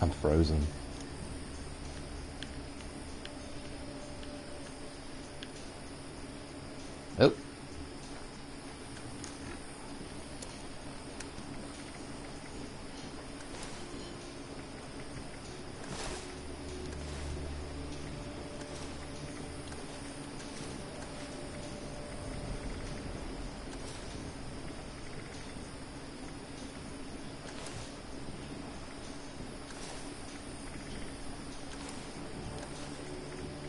aren't frozen. Oh.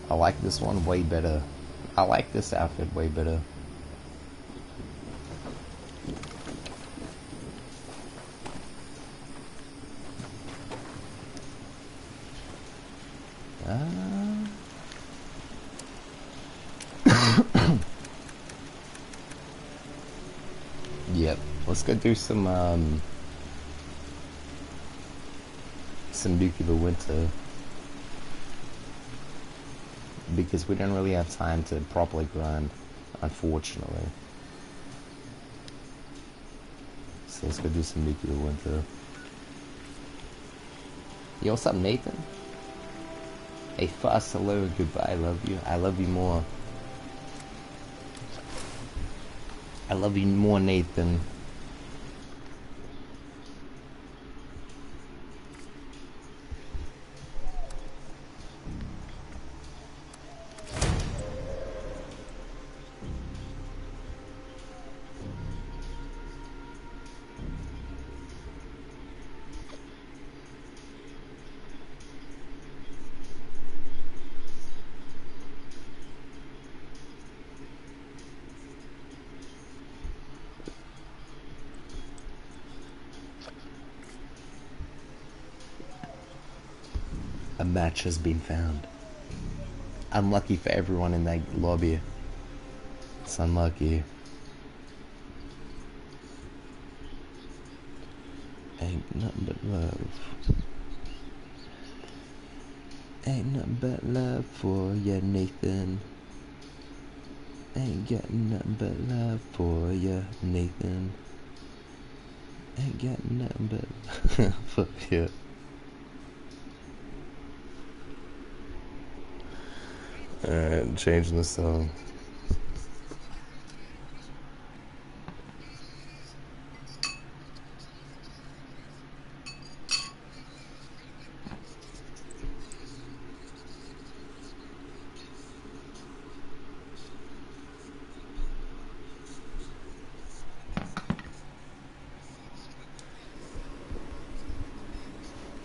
I like this one way better. I like this outfit way better. Yep. Let's go do some Nuclear Winter. Because we don't really have time to properly grind, unfortunately. So let's go do some Nuclear Winter. Yo, what's up, Nathan? Hey, Fuss, hello, goodbye, I love you. I love you more. I love you more, Nathan. A match has been found. Unlucky for everyone in that lobby. It's unlucky. Ain't nothing but love. Ain't nothing but love for ya, Nathan. Ain't got nothing but love for ya, Nathan. Ain't got nothing but for ya. Alright, changing the song.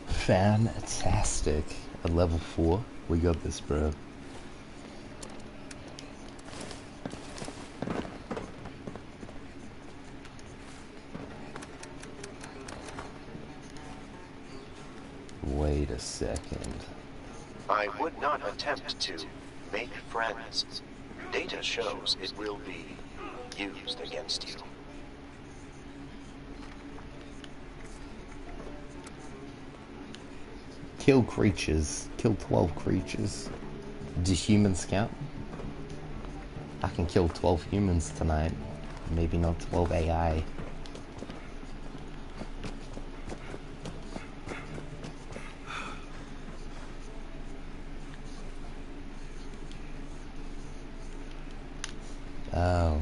Fantastic. At level 4, we got this, bro. Wait a second. I would not attempt to make friends. Data shows it will be used against you. Kill creatures. Kill 12 creatures. Do humans count? I can kill 12 humans tonight. Maybe not 12 AI. Oh.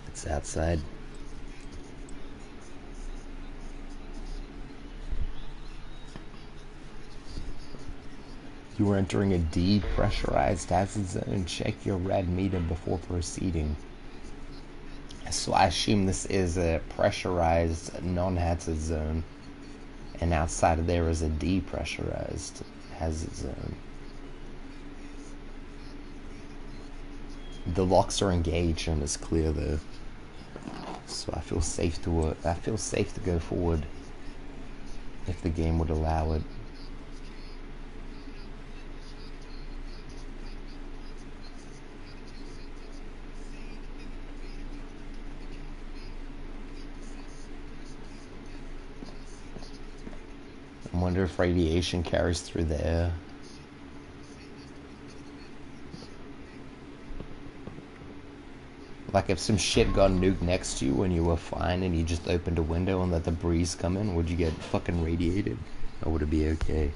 It's outside. You are entering a depressurized hazard zone. Check your red meter before proceeding. So I assume this is a pressurized non-hazard zone. And outside of there is a depressurized hazard zone. The locks are engaged and it's clear though. So I feel safe to go forward if the game would allow it. I wonder if radiation carries through the air. Like if some shit got nuked next to you and you were fine and you just opened a window and let the breeze come in, would you get fucking radiated? Or would it be okay?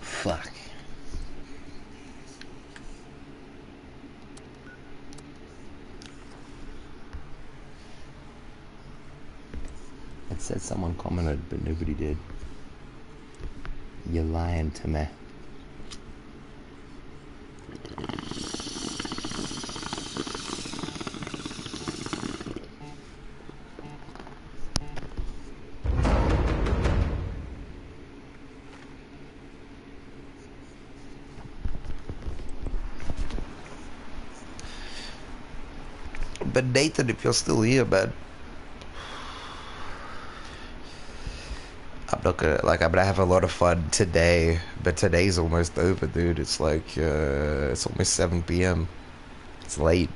Fuck. It said someone commented, but nobody did. You're lying to me. But Nathan, if you're still here, man, I'm not gonna, like, I'm gonna have a lot of fun today, but today's almost over, dude. It's like, it's almost 7 p.m. It's late.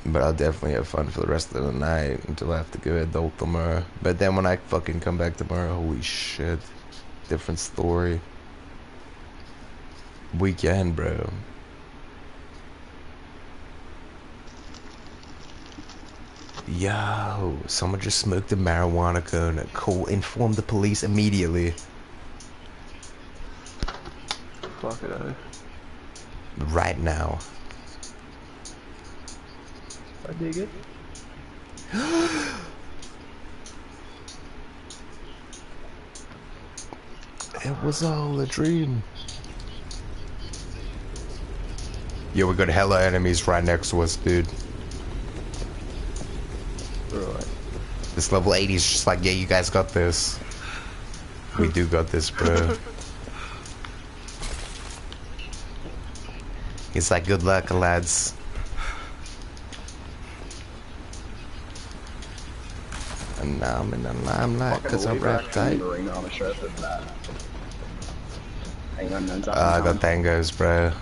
But I'll definitely have fun for the rest of the night until I have to go adult tomorrow. But then when I fucking come back tomorrow, holy shit. Different story. Weekend, bro. Yo, someone just smoked a marijuana cone. Cool. Inform the police immediately. Fuck it, eh? Right now. I dig it. It was all a dream. Yo, we got hella enemies right next to us, dude. Right. This level 80 is just like, yeah, you guys got this. We do got this, bro. It's like, good luck, lads. And now I'm in the limelight because I rap tight. I got tangos, bro.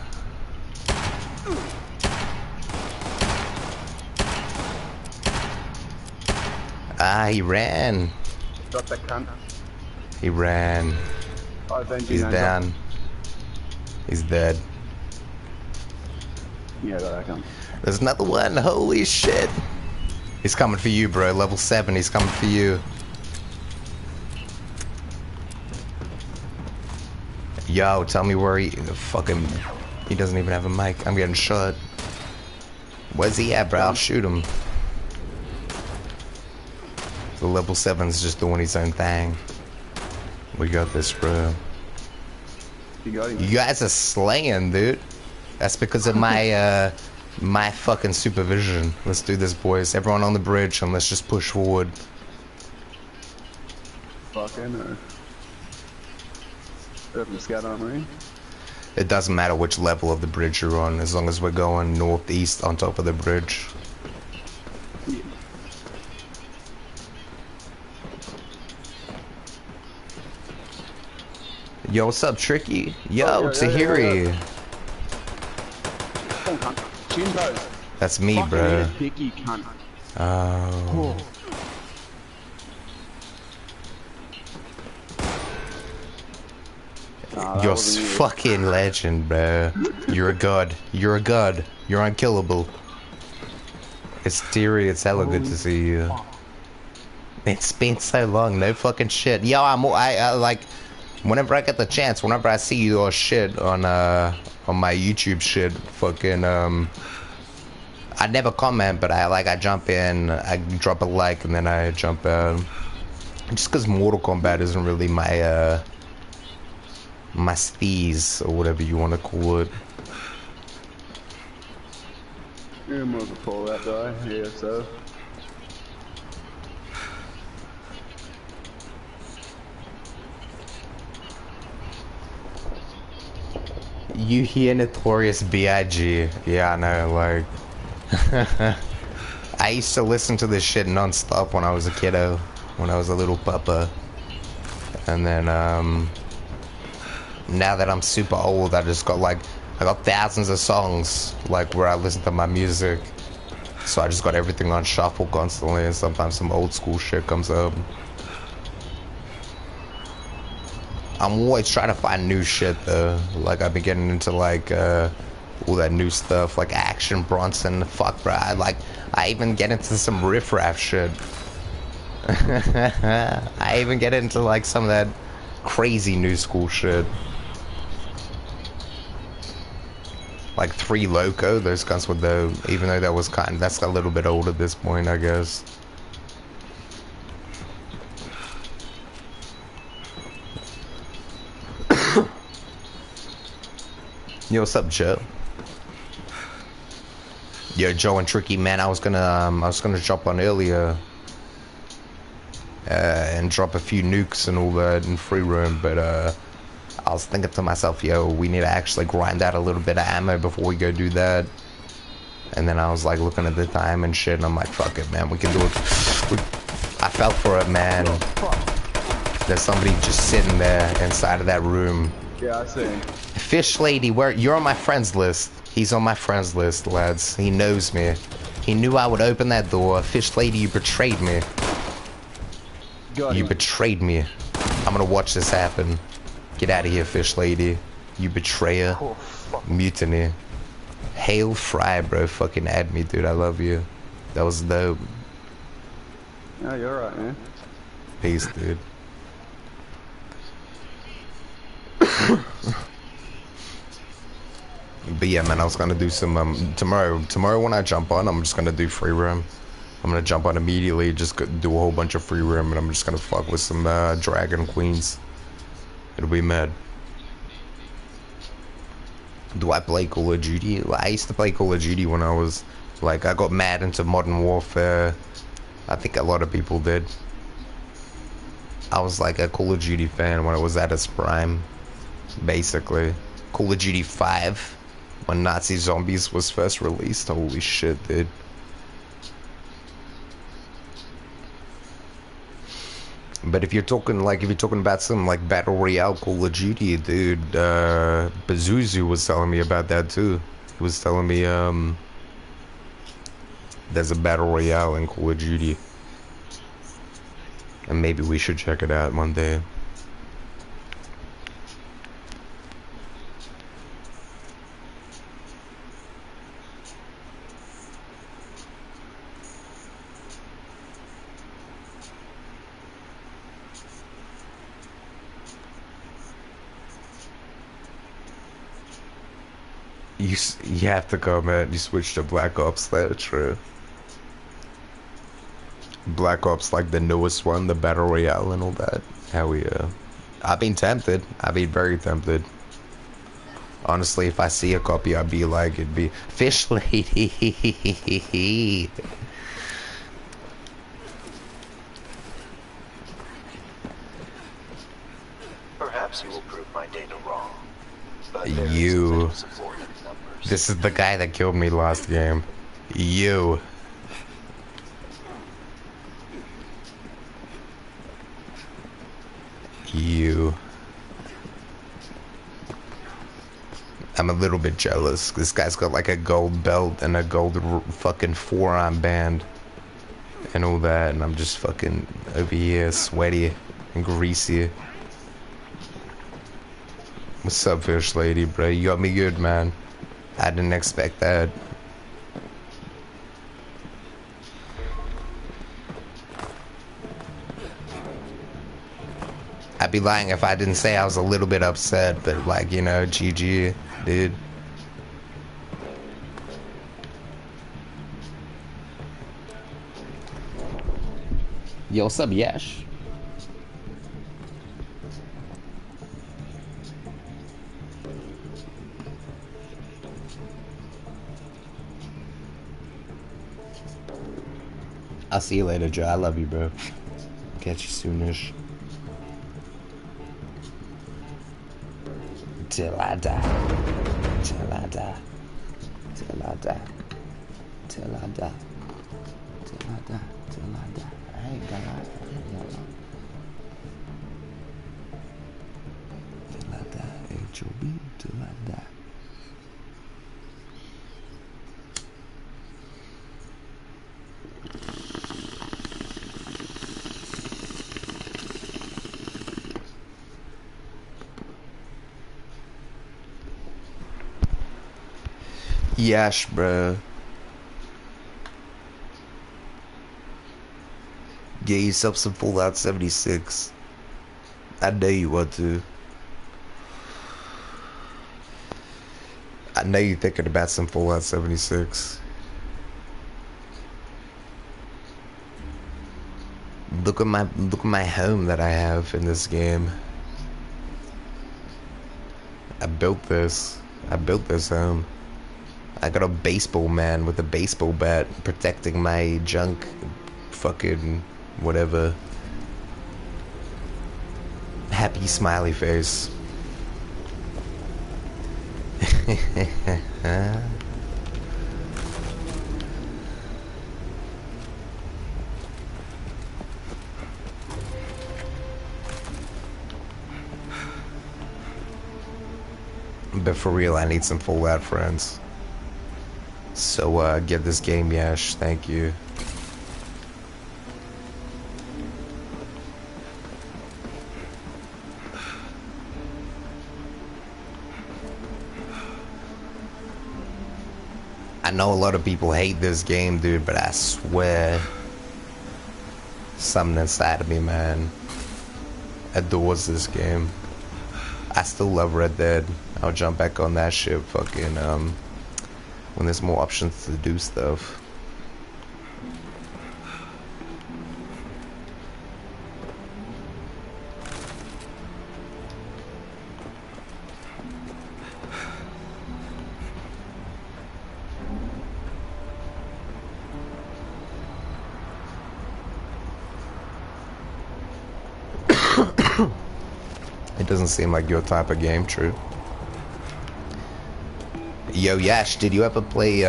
Ah, he ran. Drop that cunt. He ran. He's down. He's dead. Yeah, that cunt. There's another one. Holy shit. He's coming for you, bro. Level 7. He's coming for you. Yo, tell me where he fucking... He doesn't even have a mic. I'm getting shot. Where's he at, bro? I'll shoot him. The level 7's just doing his own thing. We got this, bro. You got him. You guys are slaying, dude. That's because of my, my fucking supervision. Let's do this, boys. Everyone on the bridge, and let's just push forward. Fucking no. Open the scout armory. It doesn't matter which level of the bridge you're on, as long as we're going northeast on top of the bridge. Yeah. Yo, what's up, Tricky? Yo, Tahiri. Shinto. That's me, Fucking bro. eat a dick, you cunt. Oh. You're fucking legend, bro. You're a god. You're a god. You're unkillable. It's Theory. It's hella good to see you. It's been so long. No fucking shit. Yo, I like, whenever I get the chance, whenever I see your shit on my YouTube shit, fucking I never comment, but I jump in, I drop a like, and then I jump out. Just because Mortal Kombat isn't really my my steez, or whatever you want to call it. You're more of a Fallout guy, yeah, so. You hear Notorious B.I.G. Yeah, I know, like... I used to listen to this shit non-stop when I was a kiddo. When I was a little puppa. And then, now that I'm super old, I just got, like... I got thousands of songs, like, where I listen to my music. So I just got everything on shuffle constantly, and sometimes some old school shit comes up. I'm always trying to find new shit though. Like I've been getting into like all that new stuff, like Action Bronson. Fuck, bro. I even get into some riffraff shit. I even get into like some of that crazy new school shit. Like 3 Loco, those guys were dope. Even though that was that's a little bit old at this point, I guess. Yo, what's up, Joe? Yo, Joe and Tricky, man, I was gonna jump on earlier and drop a few nukes and all that in free roam, but I was thinking to myself, yo, we need to actually grind out a little bit of ammo before we go do that. And then I was like looking at the time and shit, and I'm like, fuck it, man, we can do it. I fell for it, man. There's somebody just sitting there inside of that room. Yeah, I see. Fish Lady, you're on my friends list. He's on my friends list, lads. He knows me. He knew I would open that door. Fish Lady, you betrayed me. You betrayed me. I'm gonna watch this happen. Get out of here, Fish Lady. You betrayer. Mutiny. Hail Fry, bro. Fucking add me, dude. I love you. That was dope. Oh, you're right, man. Peace, dude. But yeah, man, I was gonna do some tomorrow when I jump on, I'm just gonna do free roam. I'm gonna jump on immediately, just do a whole bunch of free roam, and I'm just gonna fuck with some Dragon Queens. It'll be mad. Do I play Call of Duty? I used to play Call of Duty when I was like, I got mad into Modern Warfare. I think a lot of people did. I was like a Call of Duty fan when it was at its prime, basically. Call of Duty 5, when Nazi Zombies was first released. Holy shit, dude. But if you're talking about some like Battle Royale Call of Duty, dude, Bazuzu was telling me about that too. He was telling me there's a Battle Royale in Call of Duty. And maybe we should check it out one day. You have to go, man. You switch to Black Ops. That's true. Black Ops, like the newest one, the Battle Royale and all that. Hell yeah. I've been tempted. I've been very tempted. Honestly, if I see a copy, I'd be like, it'd be Fish Lady. Perhaps you will prove my data wrong. But You. This is the guy that killed me last game. You. You. I'm a little bit jealous. This guy's got like a gold belt and a gold fucking forearm band and all that, and I'm just fucking over here sweaty and greasy. What's up, Fish Lady, bro? You got me good, man. I didn't expect that. I'd be lying if I didn't say I was a little bit upset, but like, you know, GG, dude. Yo, what's up, Yash? I'll see you later, Joe. I love you, bro. Catch you soonish. Till I die. Till I die. Till I die. Till I die. Till I die. Till I die. I ain't gonna lie. Till I die. H-O-B. Till I die. Yash, bro. Get yourself some Fallout 76. I know you want to. I know you're thinking about some Fallout 76. Look at my home that I have in this game. I built this home. I got a baseball man with a baseball bat protecting my junk, fucking whatever. Happy smiley face. But for real, I need some Fallout friends. So, get this game, Yash. Thank you. I know a lot of people hate this game, dude, but I swear something inside of me, man, adores this game. I still love Red Dead. I'll jump back on that shit fucking when there's more options to do stuff. It doesn't seem like your type of game, true. Yo, Yash, did you ever play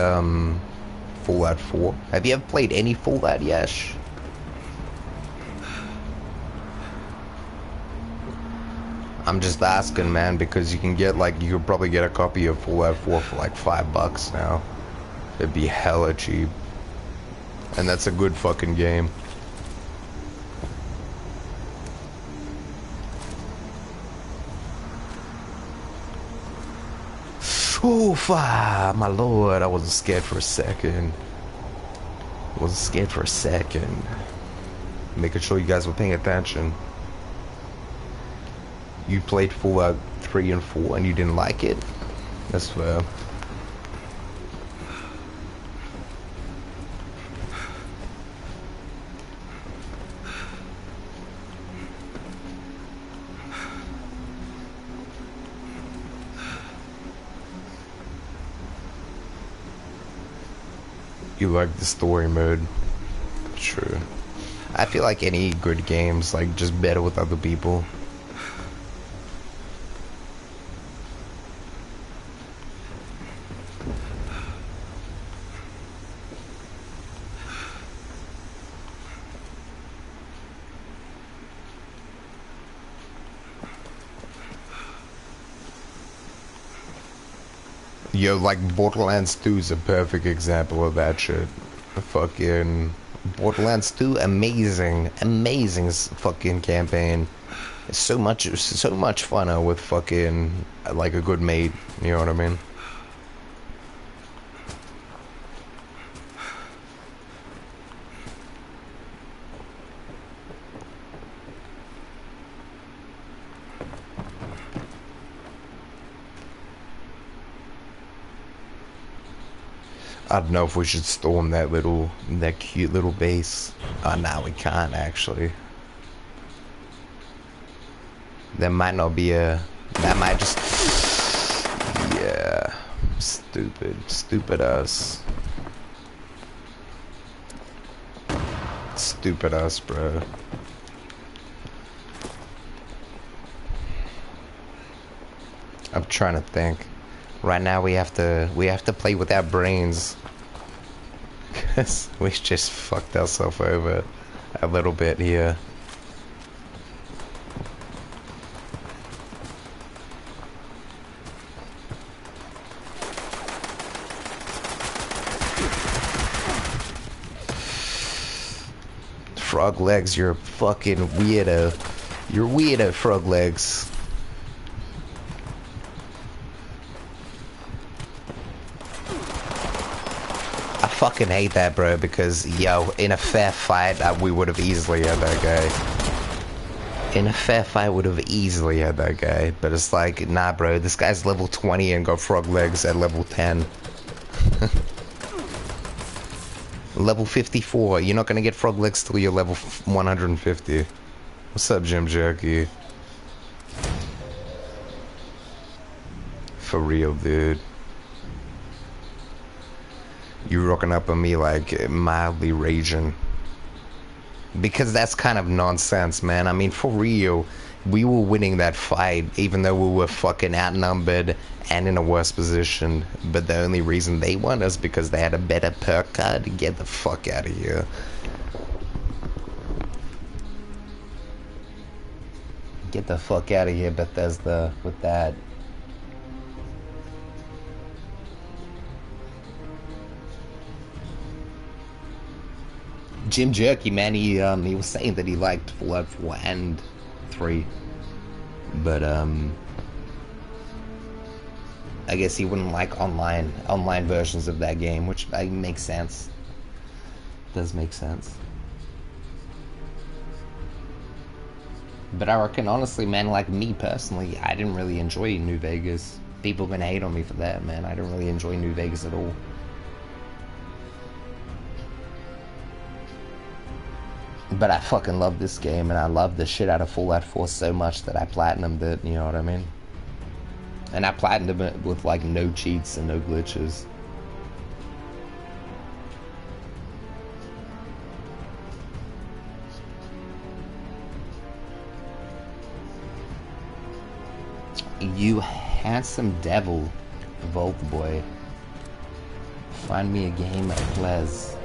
Fallout 4? Have you ever played any Fallout, Yash? I'm just asking, man, because you can get you could probably get a copy of Fallout 4 for like $5 now. It'd be hella cheap. And that's a good fucking game. Oof, my lord, I wasn't scared for a second. Making sure you guys were paying attention. You played Fallout 3 and 4 and you didn't like it? That's fair. You like the story mode. True. I feel like any good game's like just better with other people. Yo, like Borderlands 2 is a perfect example of that shit. Fucking Borderlands 2, amazing fucking campaign. It's so much funner with fucking like a good mate. You know what I mean? I don't know if we should storm that cute little base. Nah, we can't actually. There might not be that might just, yeah, stupid us. Stupid us, bro. I'm trying to think. Right now we have to play with our brains. Cause we just fucked ourselves over a little bit here. Frog legs, you're a fucking weirdo. You're weirdo, frog legs. fucking hate that, bro, because, yo, in a fair fight, we would have easily had that guy. In a fair fight, would have easily had that guy. But it's like, nah, bro, this guy's level 20 and got frog legs at level 10. Level 54, you're not gonna get frog legs till you're level 150. What's up, Jim Jerky? For real, dude. You rocking up on me like mildly raging. Because that's kind of nonsense, man. I mean, for real, we were winning that fight even though we were fucking outnumbered and in a worse position. But the only reason they won is because they had a better perk card. Get the fuck out of here. Get the fuck out of here, Bethesda, with that. Jim Jerky, man, he was saying that he liked Fallout 4 and 3, but I guess he wouldn't like online versions of that game, which makes sense. Does make sense. But I reckon, honestly, man, like me personally, I didn't really enjoy New Vegas. People are gonna hate on me for that, man. I didn't really enjoy New Vegas at all. But I fucking love this game, and I love the shit out of Fallout 4 so much that I platinumed it, you know what I mean? And I platinumed it with, like, no cheats and no glitches. You handsome devil, Volt Boy. Find me a game, please.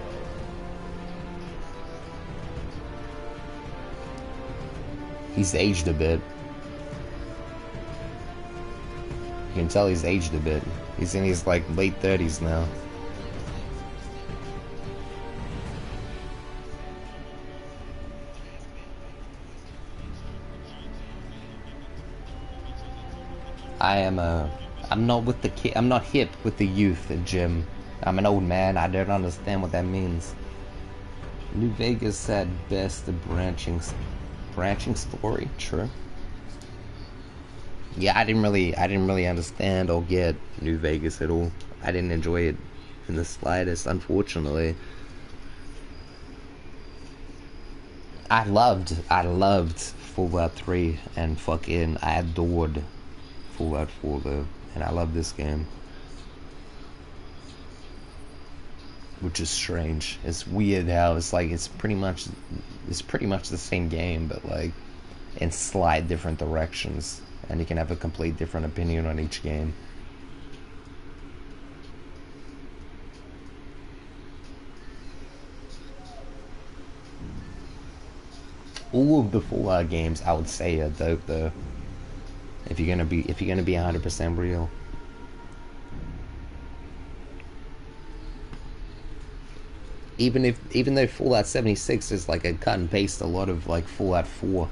He's aged a bit. You can tell he's aged a bit. He's in his, like, late 30s now. I'm not with the kid. I'm not hip with the youth, Jim. I'm an old man. I don't understand what that means. New Vegas said best the branching story. True. Yeah, I didn't really understand or get New Vegas at all. I didn't enjoy it in the slightest, unfortunately. I loved Fallout 3 and fucking I adored Fallout 4 though, and I love this game. Which is strange. It's weird how it's like it's pretty much the same game, but like in slight different directions, and you can have a complete different opinion on each game. All of the Fallout games, I would say, are dope though. If you're gonna be 100% real. Even though Fallout 76 is like a cut and paste a lot of like Fallout 4,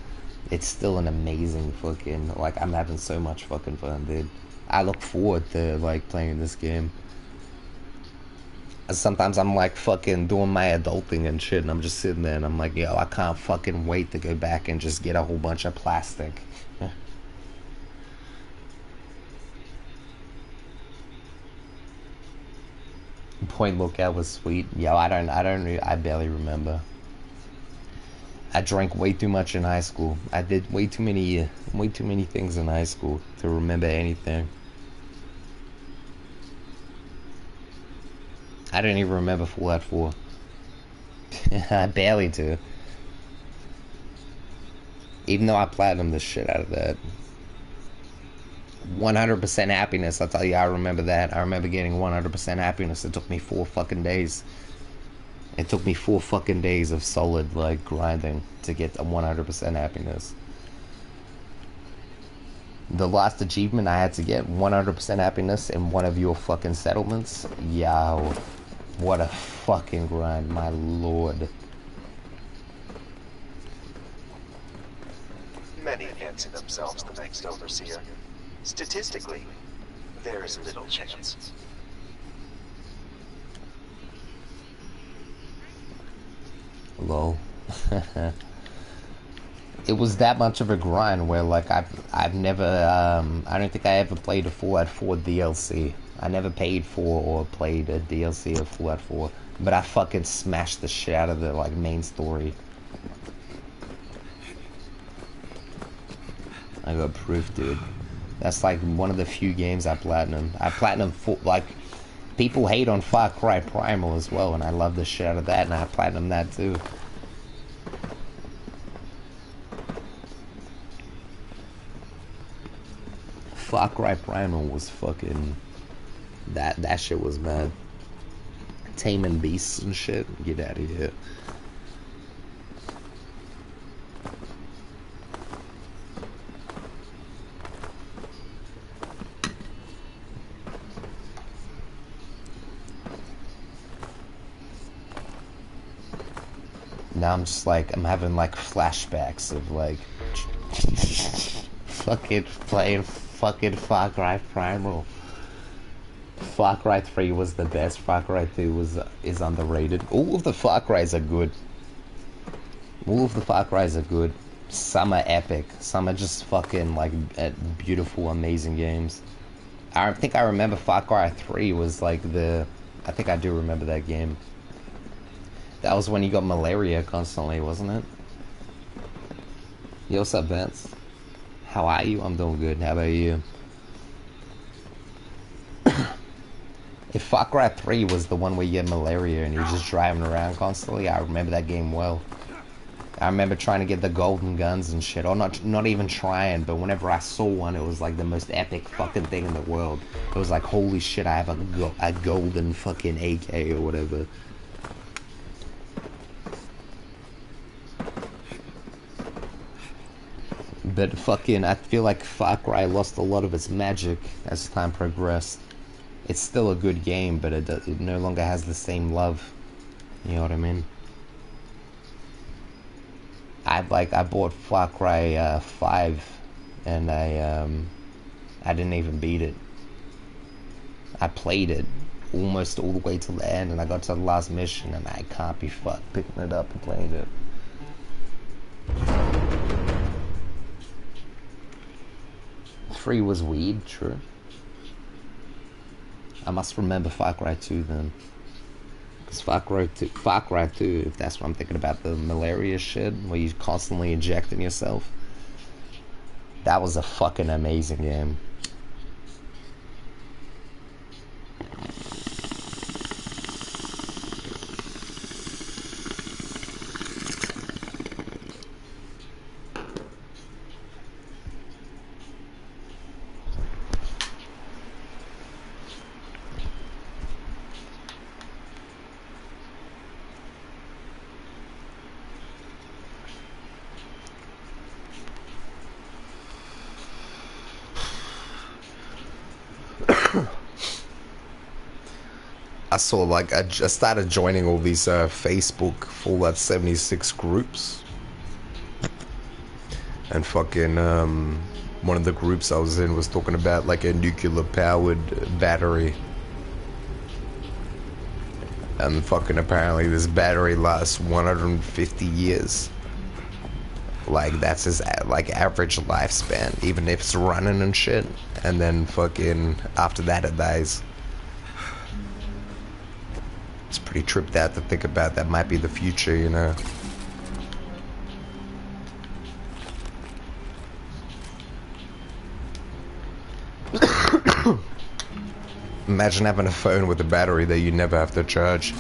it's still an amazing fucking, like, I'm having so much fucking fun, dude. I look forward to like playing this game. Sometimes I'm like fucking doing my adulting and shit, and I'm just sitting there and I'm like, yo, I can't fucking wait to go back and just get a whole bunch of plastic. Point Lookout was sweet. Yo, I barely remember. I drank way too much in high school. I did way too many things in high school to remember anything. I don't even remember Fallout 4. I barely do. Even though I platinumed the shit out of that. 100% happiness, I'll tell you, I remember that. I remember getting 100% happiness. It took me 4 fucking days. It took me 4 fucking days of solid, like, grinding to get a 100% happiness. The last achievement I had to get 100% happiness in one of your fucking settlements. Yo, what a fucking grind, my lord. Many fancy themselves the next overseer. Statistically, there is little chance. Lol. It was that much of a grind where like I've never I don't think I ever played a Fallout 4 DLC. I never paid for or played a DLC of Fallout 4, but I fucking smashed the shit out of the like main story. I got proof, dude. That's like one of the few games I platinum. I platinum for like people hate on Far Cry Primal as well, and I love the shit out of that, and I platinum that too. Far Cry Primal was fucking that shit was mad. Taming beasts and shit. Get out of here. Now I'm just like, I'm having like flashbacks of like fucking playing fucking Far Cry Primal. Far Cry 3 was the best. Far Cry 2 is underrated. All of the Far Crys are good. All of the Far Crys are good. Some are epic. Some are just fucking like beautiful, amazing games. I think I remember Far Cry 3 was like the... I think I do remember that game. That was when you got malaria constantly, wasn't it? Yo, what's up, Vince? How are you? I'm doing good. How about you? If Far Cry 3 was the one where you get malaria and you're just driving around constantly, I remember that game well. I remember trying to get the golden guns and shit, or not even trying, but whenever I saw one, it was like the most epic fucking thing in the world. It was like, holy shit, I have a golden fucking AK or whatever. But fucking, I feel like Far Cry lost a lot of its magic as time progressed. It's still a good game, but it no longer has the same love. You know what I mean? I bought Far Cry 5, and I didn't even beat it. I played it almost all the way to the end, and I got to the last mission, and I can't be fucked picking it up and playing it. 3 was weed, true. I must remember Far Cry 2 then. Because Far Cry 2, if that's what I'm thinking about, the malaria shit, where you're constantly injecting yourself. That was a fucking amazing game. I saw like I just started joining all these Facebook Fallout 76 groups, and fucking one of the groups I was in was talking about like a nuclear powered battery, and fucking apparently this battery lasts 150 years. Like that's his like average lifespan, even if it's running and shit, and then fucking after that it dies. It's pretty tripped out to think about. That might be the future, you know. Imagine having a phone with a battery that you never have to charge.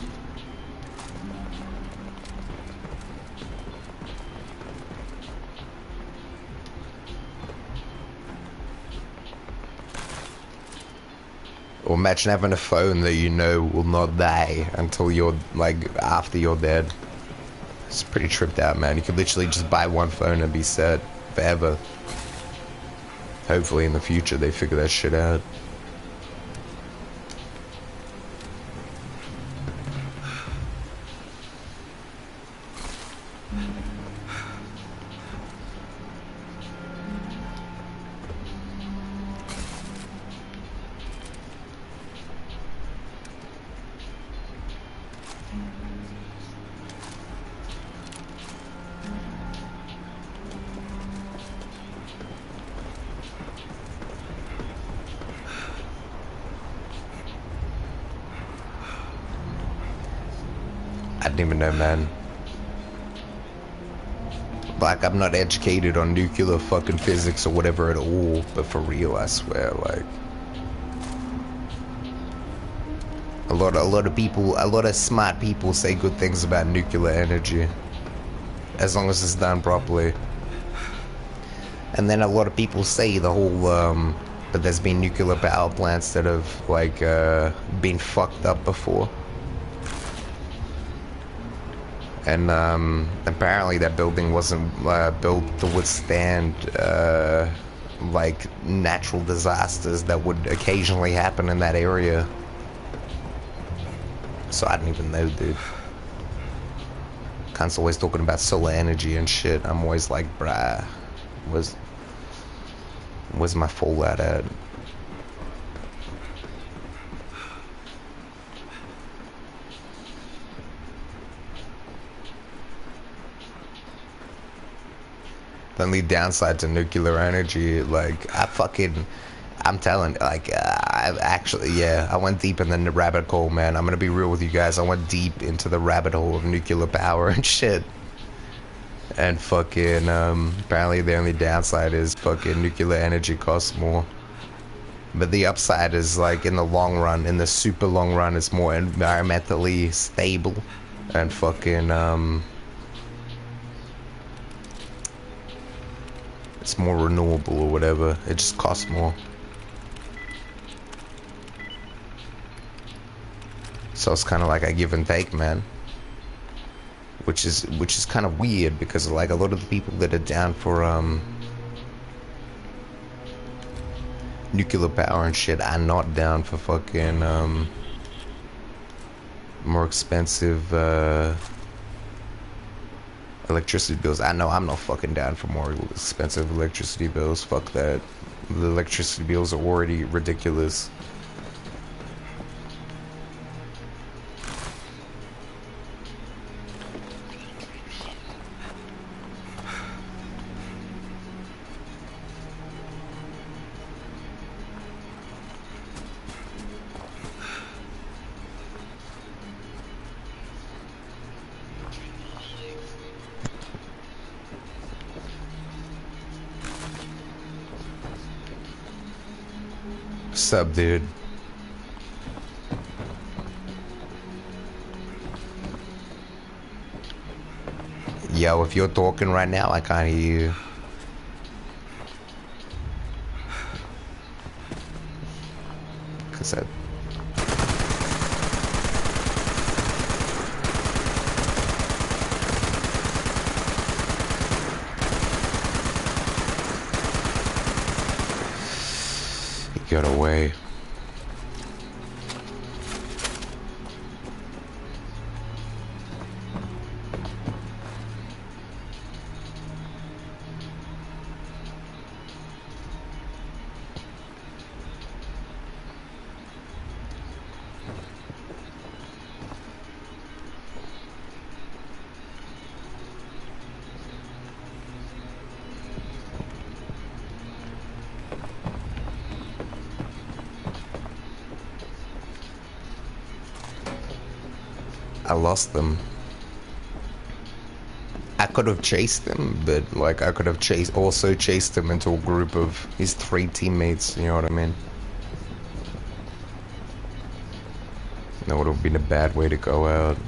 Or imagine having a phone that you know will not die until you're, like, after you're dead. It's pretty tripped out, man. You could literally just buy one phone and be set forever. Hopefully in the future they figure that shit out. I didn't even know, man. Like, I'm not educated on nuclear fucking physics or whatever at all, but for real, I swear, like, a lot of people, a lot of smart people say good things about nuclear energy, as long as it's done properly. And then a lot of people say the whole, but there's been nuclear power plants that have, like, been fucked up before. And apparently that building wasn't built to withstand like natural disasters that would occasionally happen in that area. So I didn't even know, dude. Cunt's always talking about solar energy and shit. I'm always like, bruh, where's my fallout at? The only downside to nuclear energy, like, I'm telling, like, I actually, yeah, I went deep in the rabbit hole, man. I'm gonna be real with you guys. I went deep into the rabbit hole of nuclear power and shit. And fucking, apparently the only downside is fucking nuclear energy costs more. But the upside is, like, in the long run, in the super long run, it's more environmentally stable. And fucking, it's more renewable or whatever. It just costs more. So it's kind of like a give and take, man. Which is kind of weird because like a lot of the people that are down for nuclear power and shit are not down for fucking more expensive electricity bills. I know I'm not fucking down for more expensive electricity bills. Fuck that. The electricity bills are already ridiculous. What's up, dude? Yo, if you're talking right now, I can't hear you. Cause I... He got away. I lost them. I could have chased them, but like I could have also chased him into a group of his 3 teammates, you know what I mean? That would have been a bad way to go out.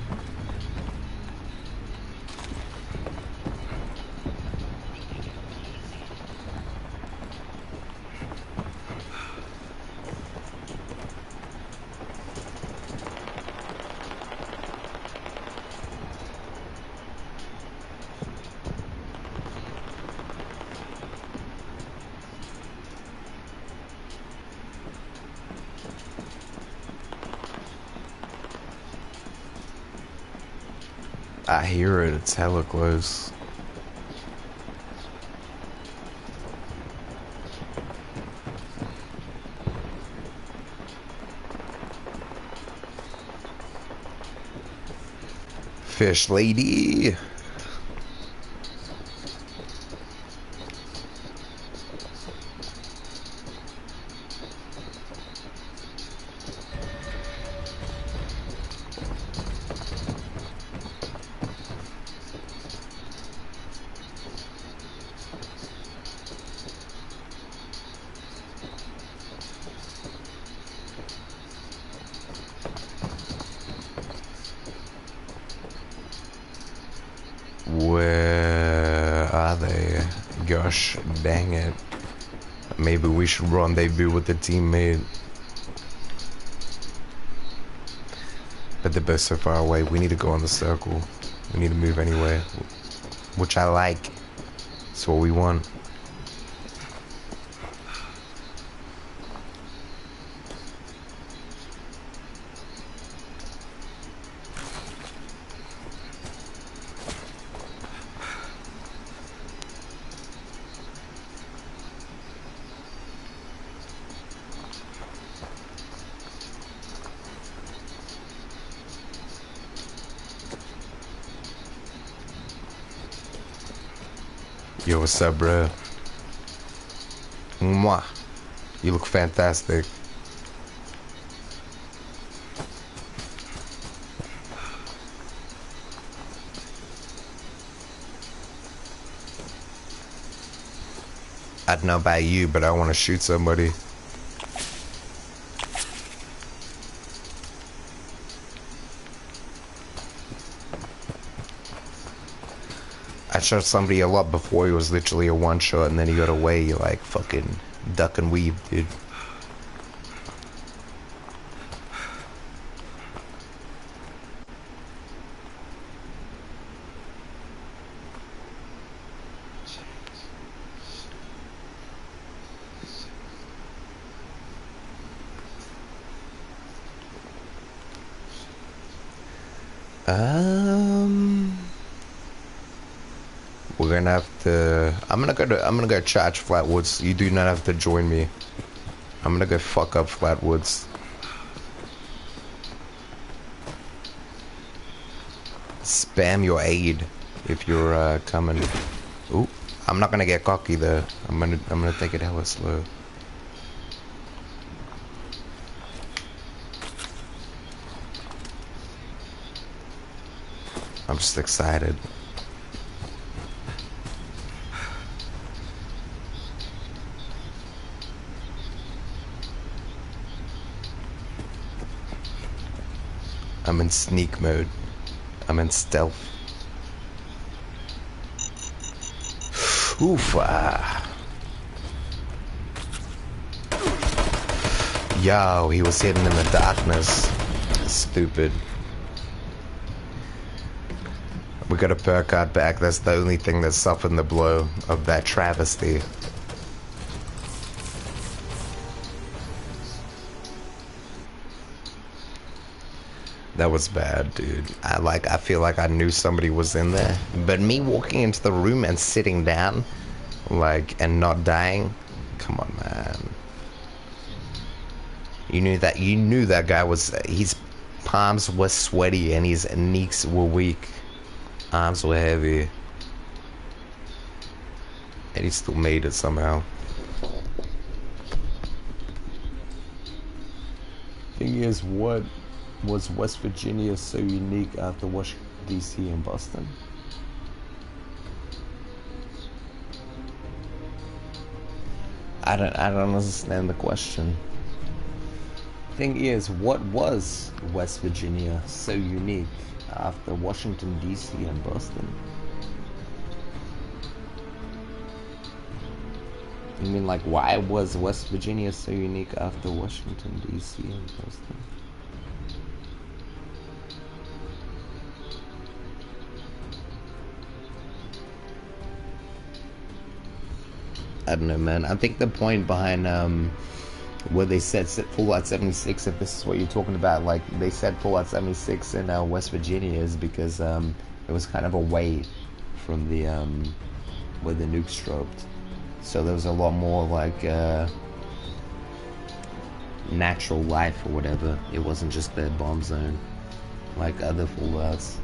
I hear it, it's hella close. Fish lady. Gosh, dang it. Maybe we should rendezvous with the teammate. But they're both so far away. We need to go on the circle. We need to move anyway. Which I like. It's what we want. Yo, what's up, bro? Mwah. You look fantastic. I don't know about you, but I want to shoot somebody. I shot somebody a lot before. He was literally a one shot, and then he got away like fucking duck and weave, dude. We're gonna have to. I'm gonna go charge Flatwoods. You do not have to join me. I'm gonna go fuck up Flatwoods. Spam your aid if you're coming. Ooh, I'm not gonna get cocky though. I'm gonna take it hella slow. I'm just excited. I'm in sneak mode. I'm in stealth. Oof. Yo, he was hidden in the darkness. Stupid. We got a perk card back. That's the only thing that softened the blow of that travesty. That was bad, dude. I feel like I knew somebody was in there. But me walking into the room and sitting down, like, and not dying, come on, man. You knew that guy was, his palms were sweaty and his knees were weak. Arms were heavy. And he still made it somehow. Thing is, what was West Virginia so unique after Washington, D.C. and Boston? I don't understand the question. Thing is, what was West Virginia so unique after Washington, D.C. and Boston? You mean, like, why was West Virginia so unique after Washington, D.C. and Boston? I don't know, man. I think the point behind where they said Fallout 76, if this is what you're talking about, like they said Fallout 76 in West Virginia, is because it was kind of away from the where the nukes dropped, so there was a lot more like natural life or whatever. It wasn't just the bomb zone like other Fallouts.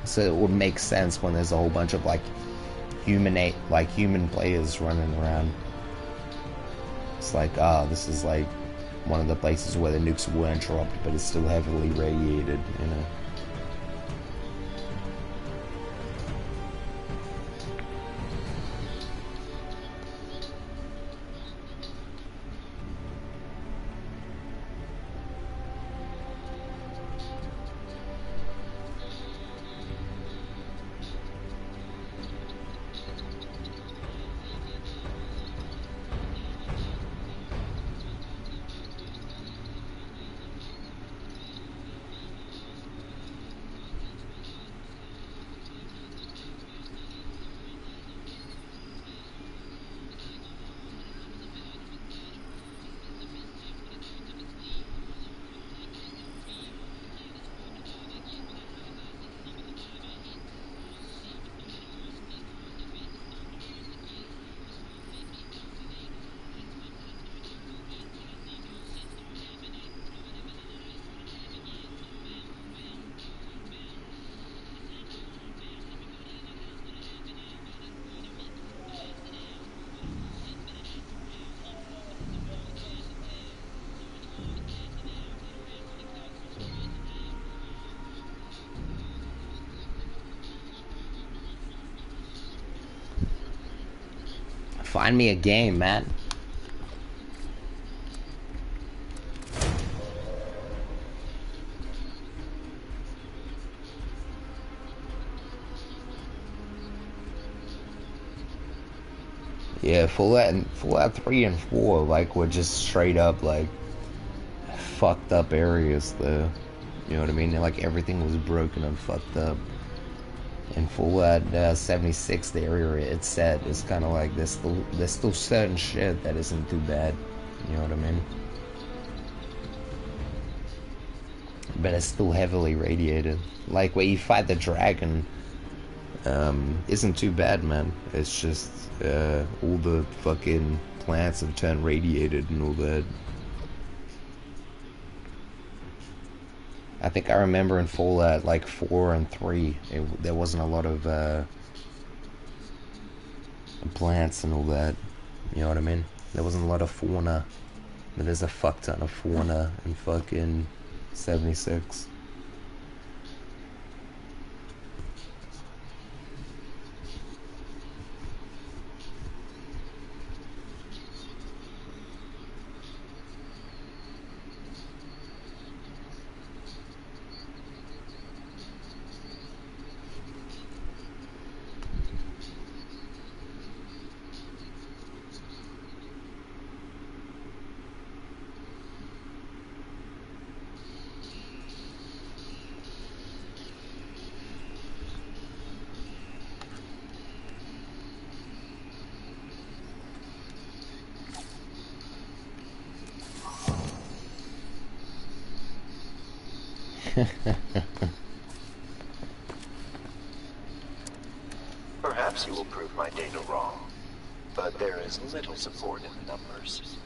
So it would make sense when there's a whole bunch of like human players running around. It's like, this is like one of the places where the nukes weren't dropped, but it's still heavily radiated, you know. Find me a game, man. Yeah, Fallout 3 and 4, like, were just straight up, like, fucked up areas, though. You know what I mean? Like, everything was broken and fucked up. In Fallout 76, the area it's set is kind of like, there's still certain shit that isn't too bad. You know what I mean? But it's still heavily radiated. Like, where you fight the dragon, isn't too bad, man. It's just all the fucking plants have turned radiated and all that. I think I remember in Fallout like 4 and 3, there wasn't a lot of plants and all that. You know what I mean? There wasn't a lot of fauna, but there's a fuck ton of fauna in fucking 76. Perhaps you will prove my data wrong, but there is little support in the numbers.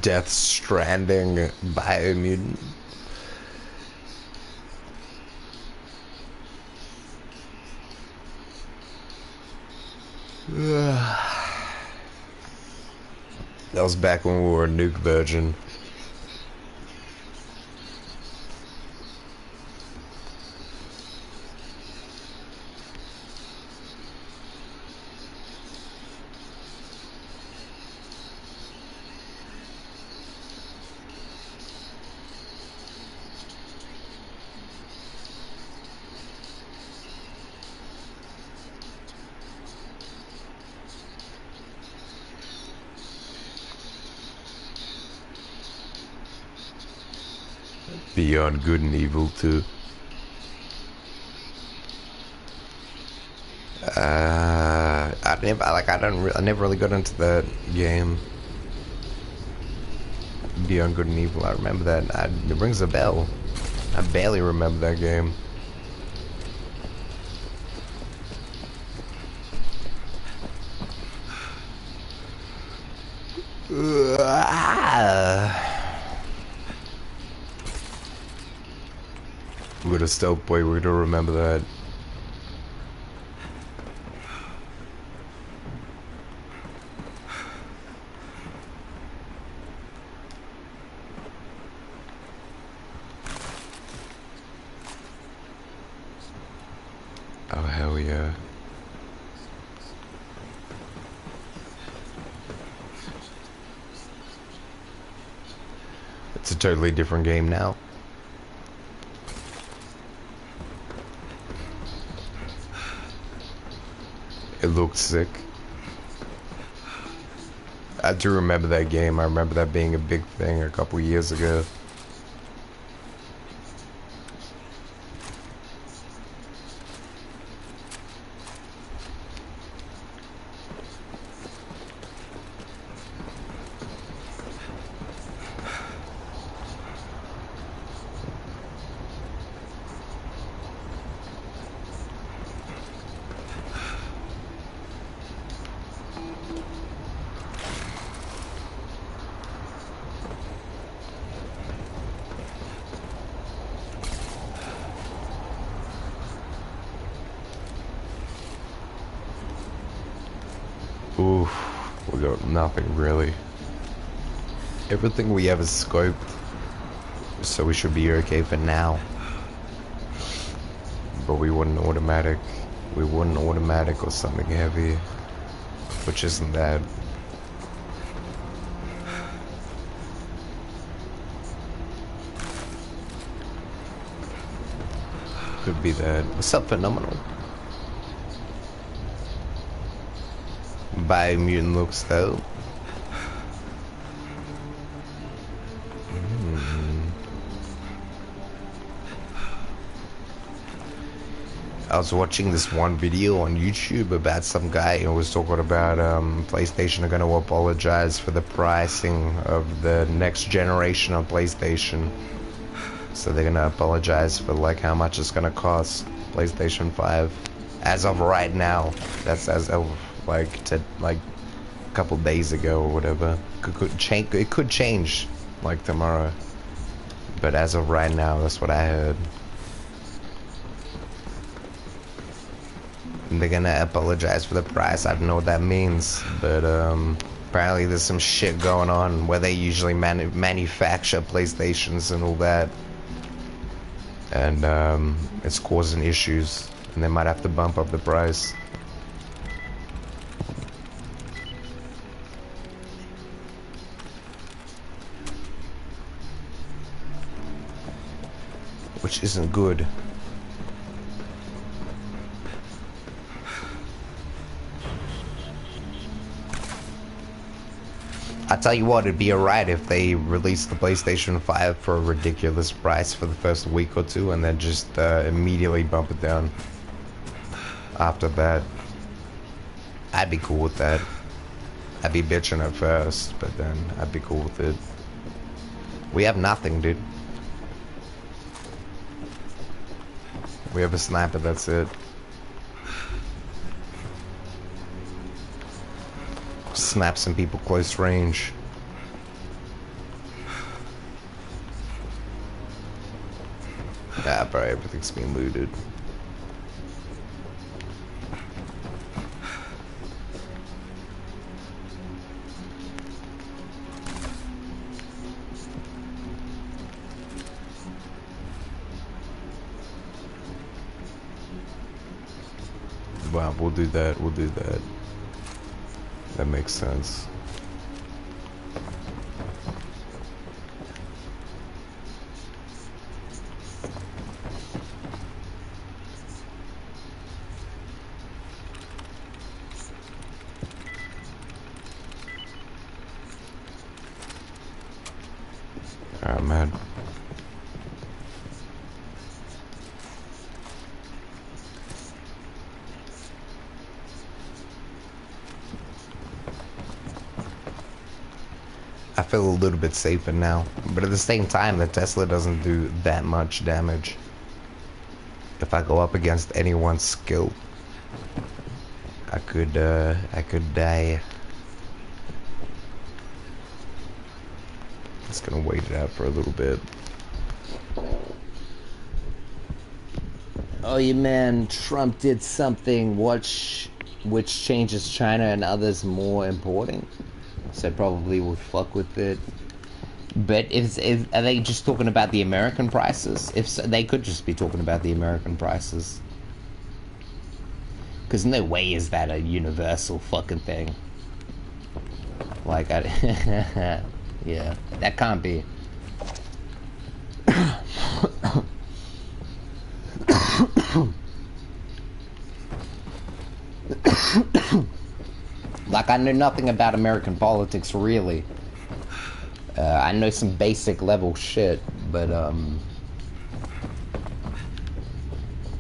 Death Stranding Biomutant. That was back when we were a Nuke Virgin. Beyond Good and Evil 2. I never really got into that game. Beyond Good and Evil, I remember that. It rings a bell. I barely remember that game. We're a stealth boy, we don't remember that. Oh, hell yeah. It's a totally different game now. It looked sick. I do remember that game. I remember that being a big thing a couple years ago. Oof, we got nothing really. Everything we have is scoped, so we should be okay for now. But we want an automatic. We want an automatic or something heavy, which isn't that. Could be that. What's up, Phenomenal? Biomutant looks though. I was watching this one video on YouTube about some guy who was talking about PlayStation are going to apologize for the pricing of the next generation of PlayStation. So they're going to apologize for like how much it's going to cost PlayStation 5 as of right now. That's as of like a couple days ago or whatever. It could change like tomorrow, but as of right now, that's what I heard. And they're gonna apologize for the price. I don't know what that means, but apparently there's some shit going on where they usually manufacture PlayStations and all that, and it's causing issues, and they might have to bump up the price. Which isn't good. I tell you what, it'd be alright if they released the PlayStation 5 for a ridiculous price for the first week or two and then just immediately bump it down after that. I'd be cool with that. I'd be bitching at first, but then I'd be cool with it. We have nothing, dude. We have a sniper, that's it. Snap some people close range. Ah, bro, everything's been looted. Wow, we'll do that, we'll do that. That makes sense. Alright, man. feel a little bit safer now. But at the same time, the Tesla doesn't do that much damage. If I go up against anyone's skill, I could die. Just gonna wait it out for a little bit. Oh, yeah, man, Trump did something which changes China and others more important. So probably will fuck with it. But are they just talking about the American prices? If so, they could just be talking about the American prices. Because no way is that a universal fucking thing. Like, yeah, that can't be. Like, I know nothing about American politics, really. I know some basic level shit, but,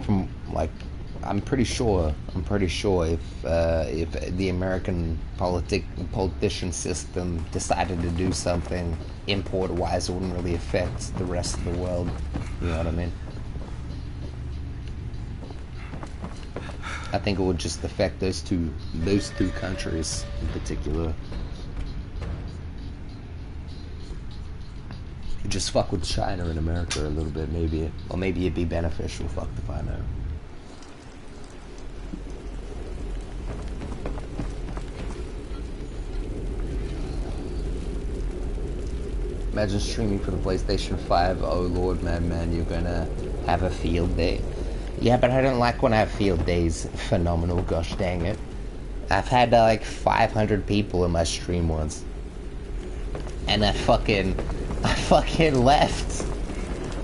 from, like, I'm pretty sure if the American politician system decided to do something import-wise, it wouldn't really affect the rest of the world. You know what I mean? I think it would just affect those two countries in particular. Just fuck with China and America a little bit, maybe, or maybe it'd be beneficial. Fuck if I know. Imagine streaming for the PlayStation 5. Oh lord, man, you're gonna have a field day. Yeah, but I don't like when I have field days. Phenomenal, gosh dang it. I've had like 500 people in my stream once. And I fucking left.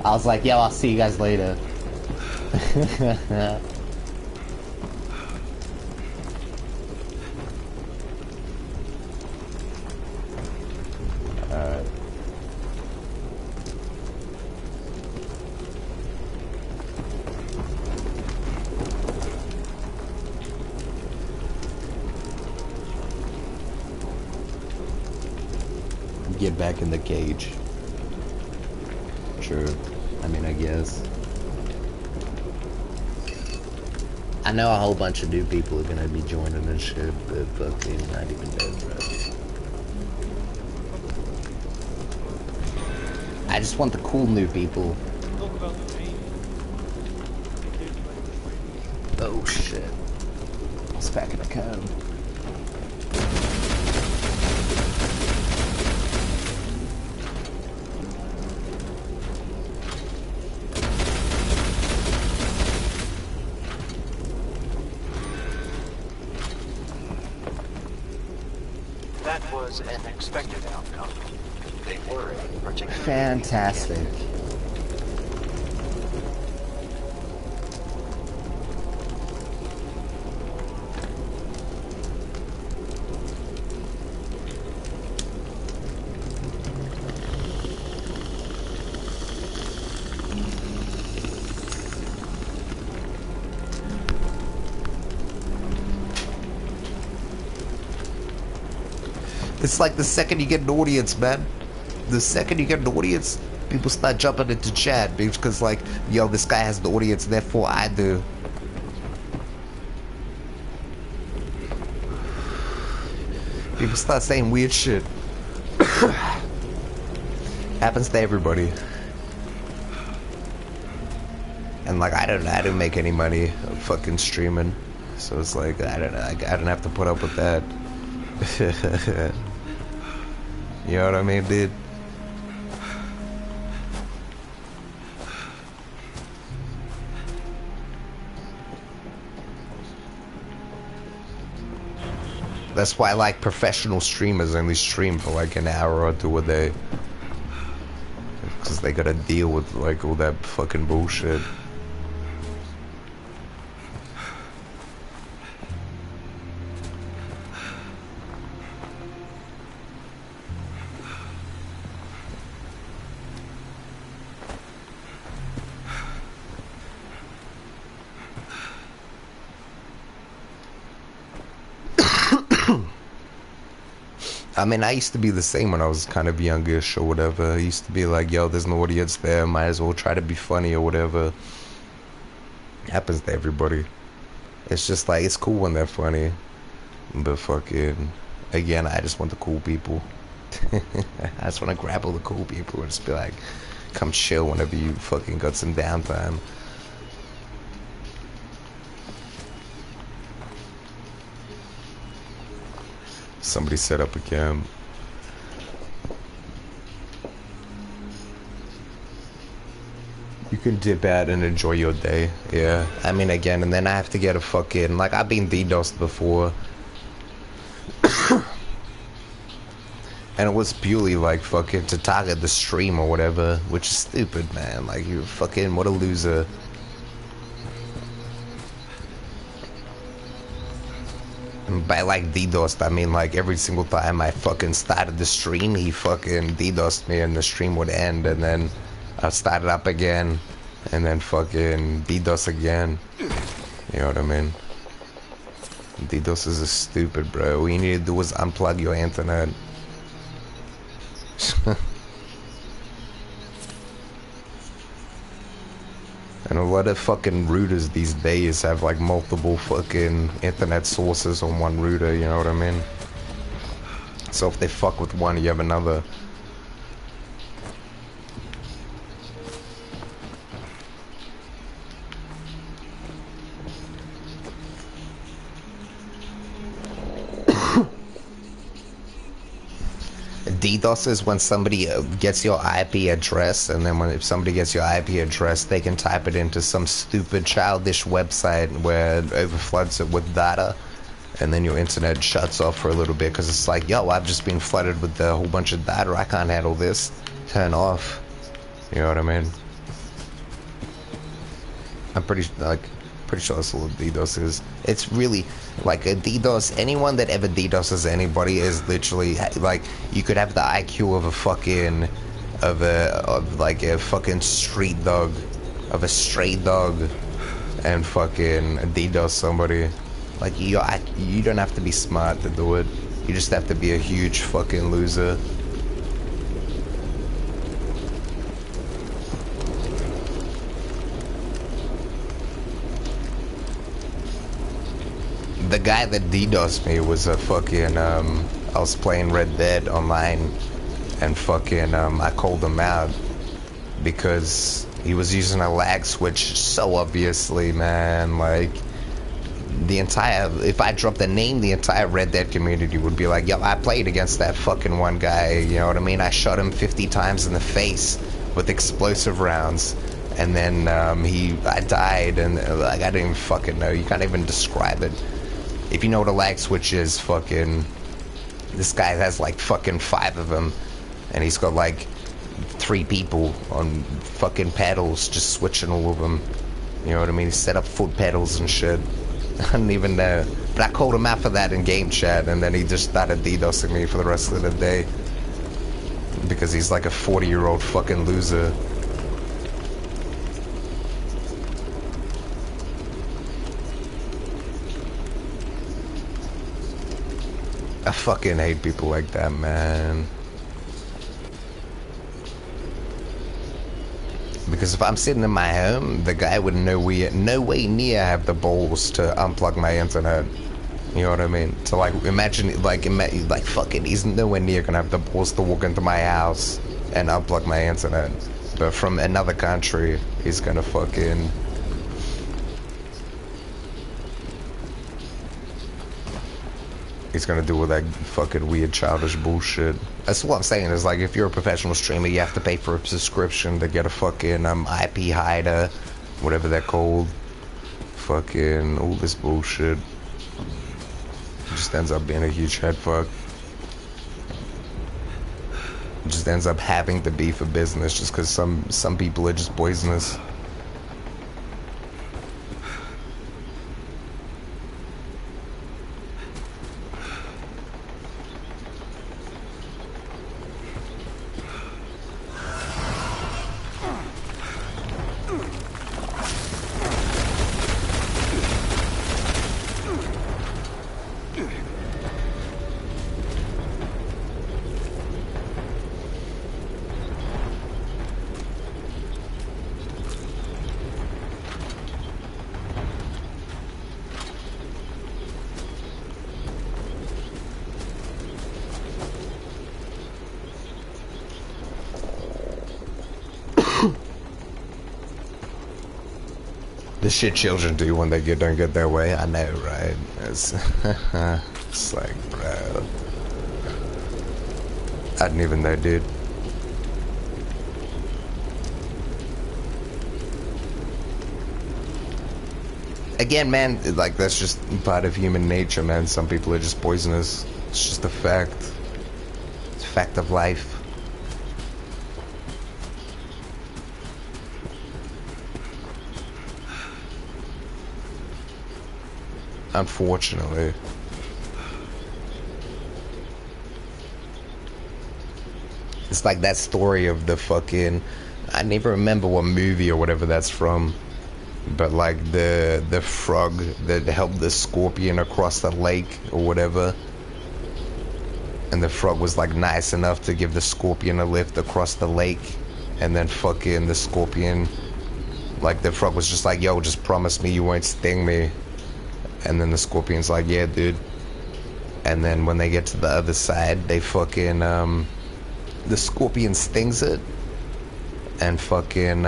I was like, yo, I'll see you guys later. Alright. Get back in the cage. True. I mean, I guess. I know a whole bunch of new people are gonna be joining this shit, but fucking not even dead, bro. I just want the cool new people. Oh shit. It's back in the cone. An expected outcome. They were particularly fantastic. It's like the second you get an audience, man. The second you get an audience, people start jumping into chat because, like, yo, this guy has the audience, therefore I do. People start saying weird shit. Happens to everybody. And like, I don't make any money fucking streaming, so it's like I don't have to put up with that. You know what I mean, dude? That's why, like, professional streamers only stream for like an hour or two a day, because they gotta deal with like all that fucking bullshit. I mean, I used to be the same when I was kind of youngish or whatever. I used to be like, yo, there's an audience there, might as well try to be funny or whatever. It happens to everybody. It's just like, it's cool when they're funny. But fucking, again, I just want the cool people. I just want to grab all the cool people and just be like, come chill whenever you fucking got some downtime. Somebody set up a camp. You can dip out and enjoy your day. Yeah. I mean, again, and then I have to get a fucking, like, I've been DDoSed before. And it was purely like fucking to target the stream or whatever, which is stupid, man. Like, you fucking, what a loser. And by like DDoSed, I mean like every single time I fucking started the stream, he fucking DDoSed me and the stream would end, and then I started up again, and then fucking DDoS again. You know what I mean? DDoS is stupid, bro. All you need to do is unplug your internet. And a lot of fucking routers these days have like multiple fucking internet sources on one router, you know what I mean? So if they fuck with one, you have another. DDoS is when somebody gets your IP address, and then if somebody gets your IP address, they can type it into some stupid childish website where it overfloods it with data, and then your internet shuts off for a little bit because it's like, yo, I've just been flooded with a whole bunch of data, I can't handle this. Turn off. You know what I mean? I'm pretty sure that's what DDoS is. It's really like a DDoS. Anyone that ever DDoSes anybody is literally like, you could have the IQ of a fucking like a fucking street dog, of a stray dog, and fucking DDoS somebody. Like, you don't have to be smart to do it. You just have to be a huge fucking loser. The guy that DDoSed me was a fucking, I was playing Red Dead online, and fucking, I called him out because he was using a lag switch so obviously, man. Like, the entire, if I dropped the name, the entire Red Dead community would be like, yo, I played against that fucking one guy, you know what I mean? I shot him 50 times in the face with explosive rounds, and then, I died, and, like, I didn't even fucking know. You can't even describe it. If you know what a lag switch is, fucking, this guy has like fucking 5 of them, and he's got like 3 people on fucking pedals just switching all of them. You know what I mean? He set up foot pedals and shit. I didn't even know. But I called him out for that in game chat, and then he just started DDoSing me for the rest of the day. Because he's like a 40-year-old fucking loser. I fucking hate people like that, man. Because if I'm sitting in my home, the guy would no way near have the balls to unplug my internet. You know what I mean? So like, imagine like fucking, he's nowhere near gonna have the balls to walk into my house and unplug my internet. But from another country, he's gonna fucking. He's gonna do all that fucking weird childish bullshit. That's what I'm saying, is like, if you're a professional streamer, you have to pay for a subscription to get a fucking IP hider, whatever they're called. Fucking all this bullshit. It just ends up being a huge head fuck. It just ends up having to be for business just because some people are just poisonous. The shit children do when they don't get their way. I know, right? It's like, bro. I didn't even know, dude. Again, man, like, that's just part of human nature, man. Some people are just poisonous. It's just a fact. It's a fact of life. Unfortunately. It's like that story of the fucking... I never remember what movie or whatever that's from. But like the frog that helped the scorpion across the lake or whatever. And the frog was like nice enough to give the scorpion a lift across the lake. And then fucking the scorpion... Like the frog was just like, yo, just promise me you won't sting me. And then the scorpion's like, yeah, dude. And then when they get to the other side, they fucking, the scorpion stings it. And fucking,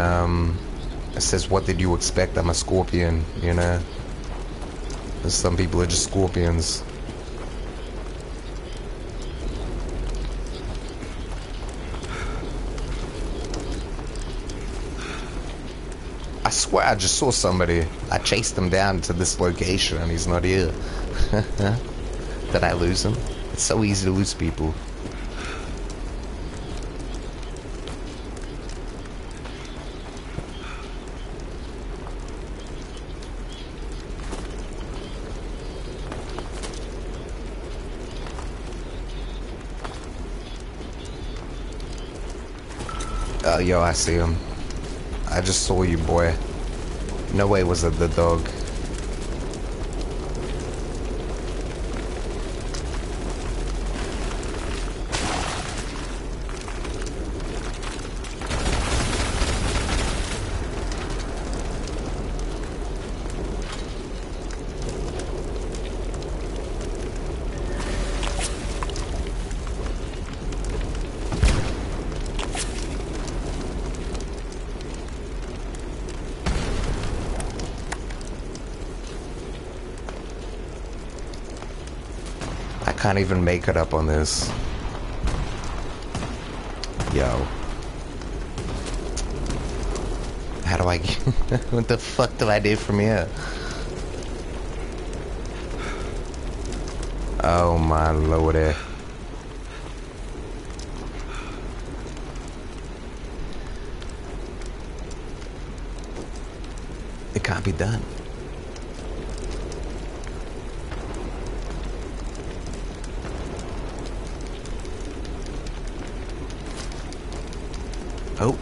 says, what did you expect? I'm a scorpion, you know? And some people are just scorpions. I swear I just saw somebody. I chased him down to this location and he's not here. Did I lose him? It's so easy to lose people. Oh, yo, I see him. I just saw you, boy. No way was it the dog. Can't even make it up on this. Yo. How do I get... What the fuck do I do from here? Oh my lordy. It can't be done. Oh.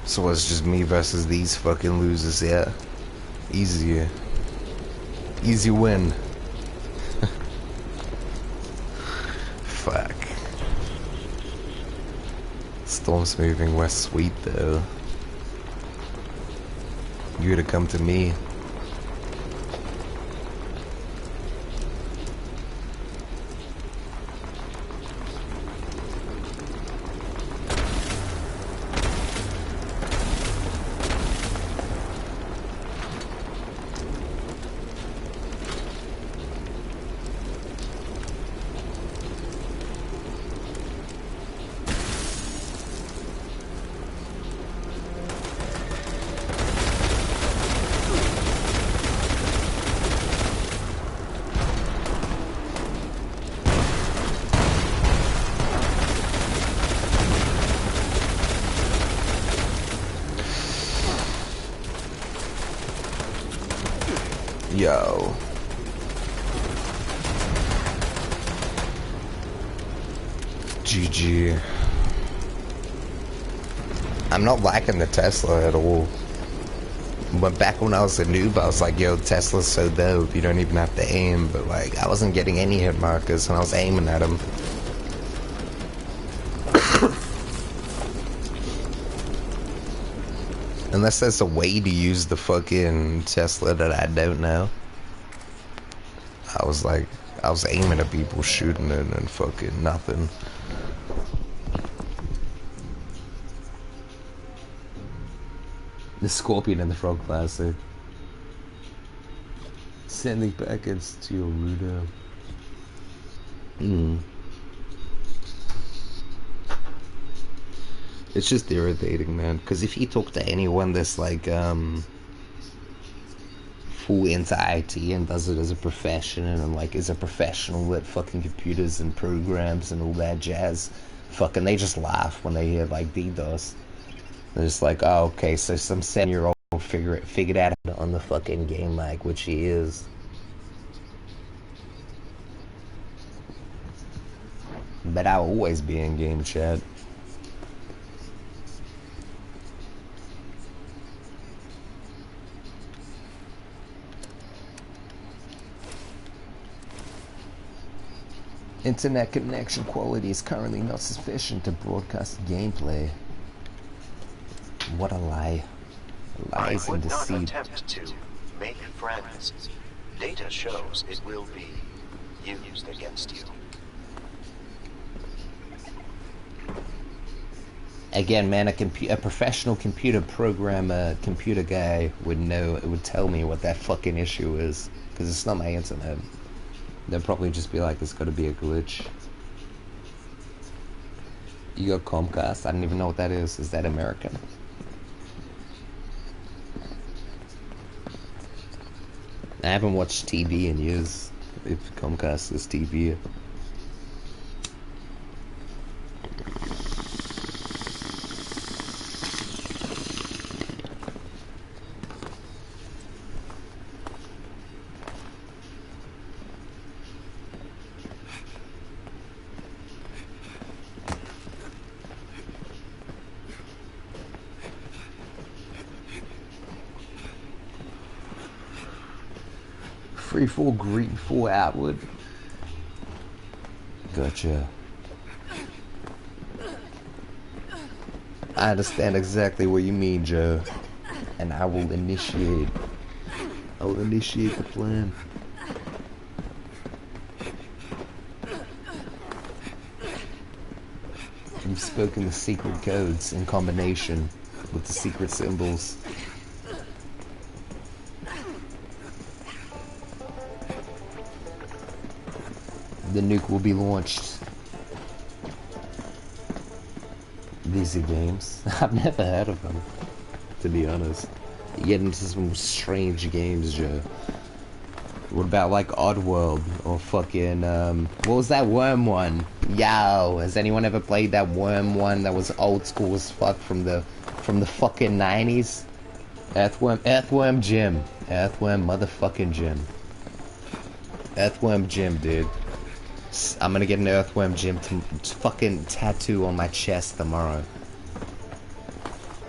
So it's just me versus these fucking losers, yeah. Easy. Easy win. Fuck. Storm's moving west, sweet though. You're to come to me. Yo. GG. I'm not liking the Tesla at all. But back when I was a noob, I was like, yo, Tesla's so dope, you don't even have to aim. But like, I wasn't getting any hit markers when I was aiming at them. Unless there's a way to use the fucking Tesla that I don't know. I was aiming at people, shooting it, and fucking nothing. The Scorpion and the Frog Classic. Sending packets to your router. It's just irritating, man. Because if you talk to anyone that's like full into IT and does it as a profession and like is a professional at fucking computers and programs and all that jazz, fucking they just laugh when they hear like DDoS. They're just like, oh, okay, so some 7-year-old figured out on the fucking game like which he is. But I'll always be in game chat. Internet connection quality is currently not sufficient to broadcast gameplay. What a lie. Lies and deceit. I would not attempt to make friends. Data shows it will be used against you. Again, man, a professional computer programmer, computer guy would know, it would tell me what that fucking issue is. Because it's not my internet. They'll probably just be like, there's gotta be a glitch. You got Comcast? I don't even know what that is. Is that American? I haven't watched TV in years. If Comcast is TV. Free full green, full outward. Gotcha. I understand exactly what you mean, Joe. And I will initiate. I will initiate the plan. You've spoken the secret codes in combination with the secret symbols. The nuke will be launched. These are games. I've never heard of them, to be honest. You get into some strange games, Joe. What about like Oddworld or fucking what was that worm one? Yo, has anyone ever played that worm one that was old school as fuck from the fucking 90s? Earthworm Jim. Earthworm motherfucking Jim. Earthworm Jim, dude. I'm gonna get an Earthworm Jim fucking tattoo on my chest tomorrow.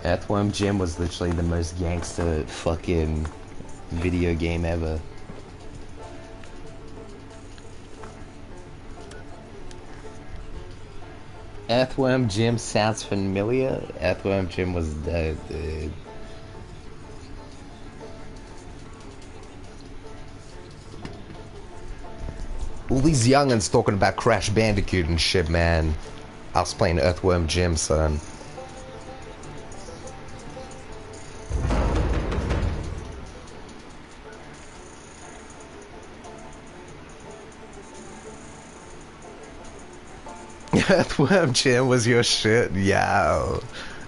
Earthworm Jim was literally the most gangster fucking video game ever. Earthworm Jim sounds familiar. Earthworm Jim was dope, dude. All these youngins talking about Crash Bandicoot and shit, man. I was playing Earthworm Jim, son. Earthworm Jim was your shit? Yeah.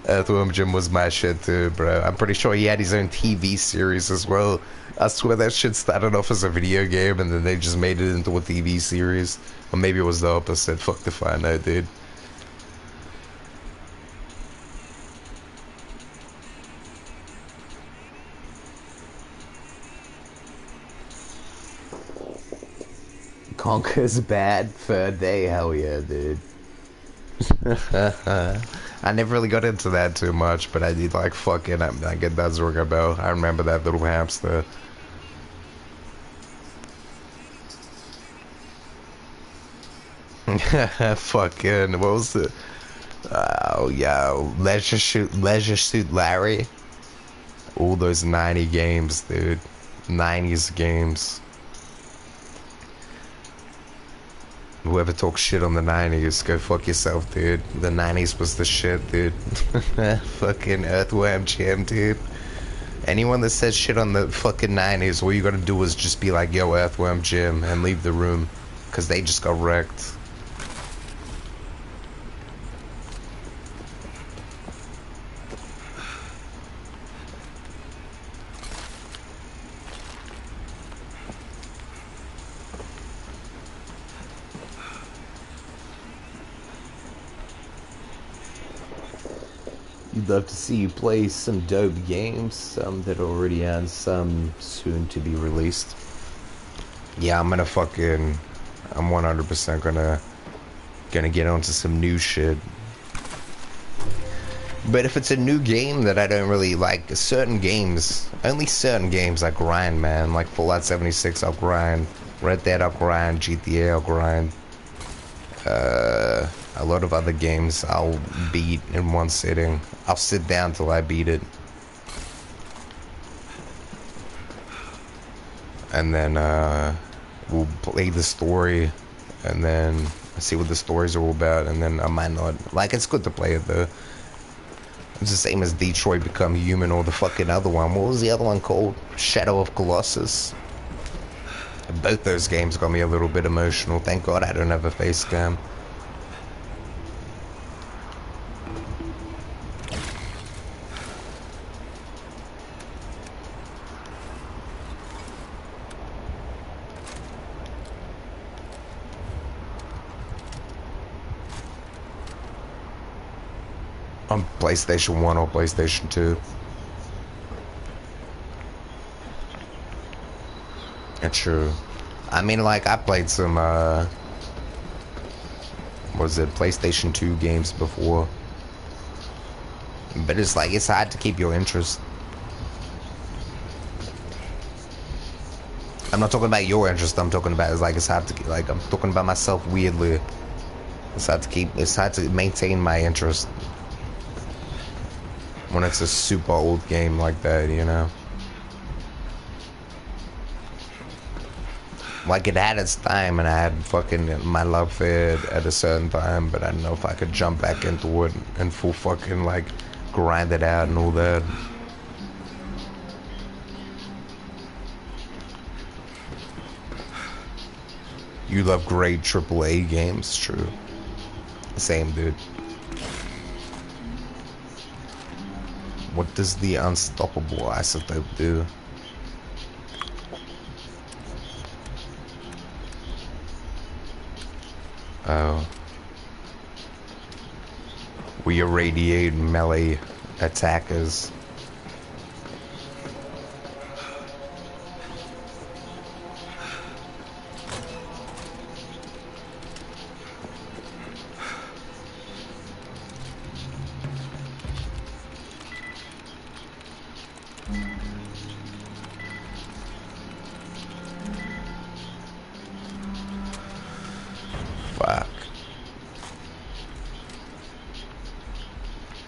Earthworm Jim was my shit too, bro. I'm pretty sure he had his own TV series as well. I swear that shit started off as a video game and then they just made it into a TV series. Or maybe it was the opposite. Fuck if I know, dude. Conker's bad third day, hell yeah, dude. I never really got into that too much, but I did like fucking. Like it does ring a bell. I remember that little hamster. Fucking what was it? Oh yeah, Leisure Suit Larry. All those 90 games, dude. 90s games. Whoever talks shit on the 90s, go fuck yourself, dude. The 90s was the shit, dude. Fucking Earthworm Jim, dude. Anyone that says shit on the fucking 90s, all you gotta do is just be like, yo, Earthworm Jim, and leave the room. Because they just got wrecked. You'd love to see you play some dope games, some that are already out, some soon to be released. Yeah, I'm 100% gonna get onto some new shit. But if it's a new game that I don't really like, certain games, only certain games I grind, man. Like Fallout 76, I'll grind. Red Dead, I'll grind. GTA, I'll grind. A lot of other games I'll beat in one sitting. I'll sit down till I beat it. And then we'll play the story, and then see what the stories are all about, and then I might not. Like, it's good to play it though. It's the same as Detroit Become Human or the fucking other one. What was the other one called? Shadow of Colossus. Both those games got me a little bit emotional. Thank God I don't have a face cam. On PlayStation 1 or PlayStation 2. That's true. I mean, like, I played some, what was it, PlayStation 2 games before. But it's like, it's hard to keep your interest. I'm not talking about your interest, I'm talking about, it's like, it's hard to, like, I'm talking about myself weirdly. It's hard to maintain my interest. When it's a super old game like that, you know? Like, it had its time, and I had fucking my love for it at a certain time, but I don't know if I could jump back into it and full fucking, like, grind it out and all that. You love great AAA games, true. Same, dude. What does the unstoppable isotope do? Oh. We irradiate melee attackers.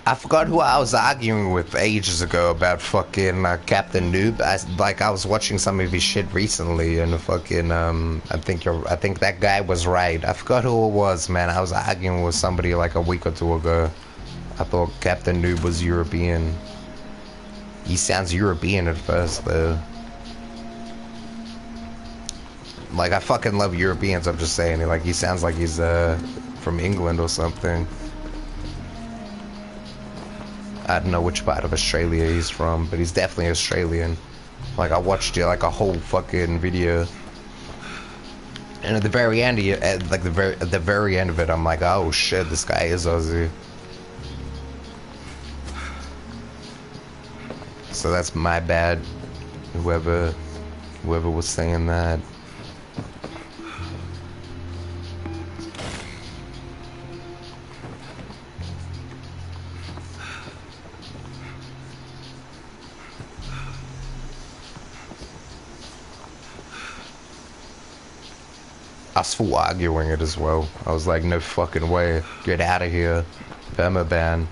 I forgot who I was arguing with ages ago about fucking Captain Noob. I was watching some of his shit recently, and fucking I think that guy was right. I forgot who it was, man. I was arguing with somebody like a week or two ago. I thought Captain Noob was European. He sounds European at first, though. Like, I fucking love Europeans. I'm just saying, like, he sounds like he's from England or something. I don't know which part of Australia he's from, but he's definitely Australian. Like, I watched like a whole fucking video, and at the very end, at the very end of it, I'm like, oh shit, this guy is Aussie. So that's my bad. Whoever was saying that. I was full arguing it as well. I was like, no fucking way. Get out of here. Permaban.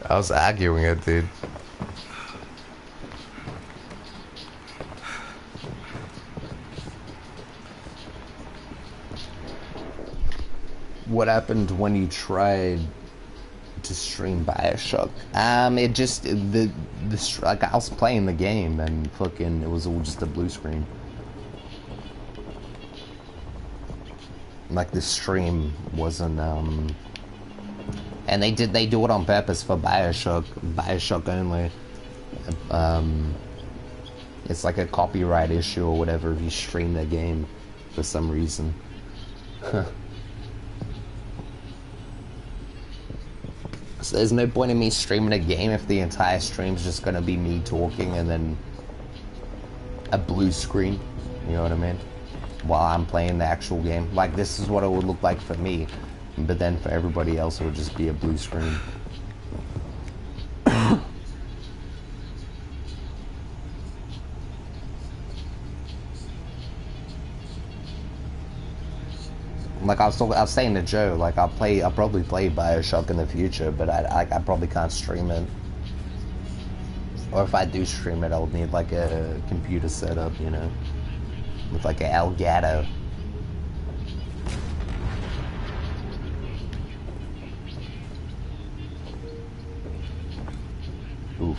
I was arguing it, dude. What happened when you tried to stream Bioshock? It just like I was playing the game and fucking it was all just a blue screen. Like the stream wasn't and they do it on purpose for Bioshock only. It's like a copyright issue or whatever if you stream the game for some reason. So there's no point in me streaming a game if the entire stream's just gonna be me talking and then a blue screen, you know what I mean? While I'm playing the actual game. Like, this is what it would look like for me, but then for everybody else it would just be a blue screen. Like I was saying to Joe, like I'll probably play Bioshock in the future, but I probably can't stream it. Or if I do stream it, I'll need like a computer setup, you know, with like an Elgato. Oof,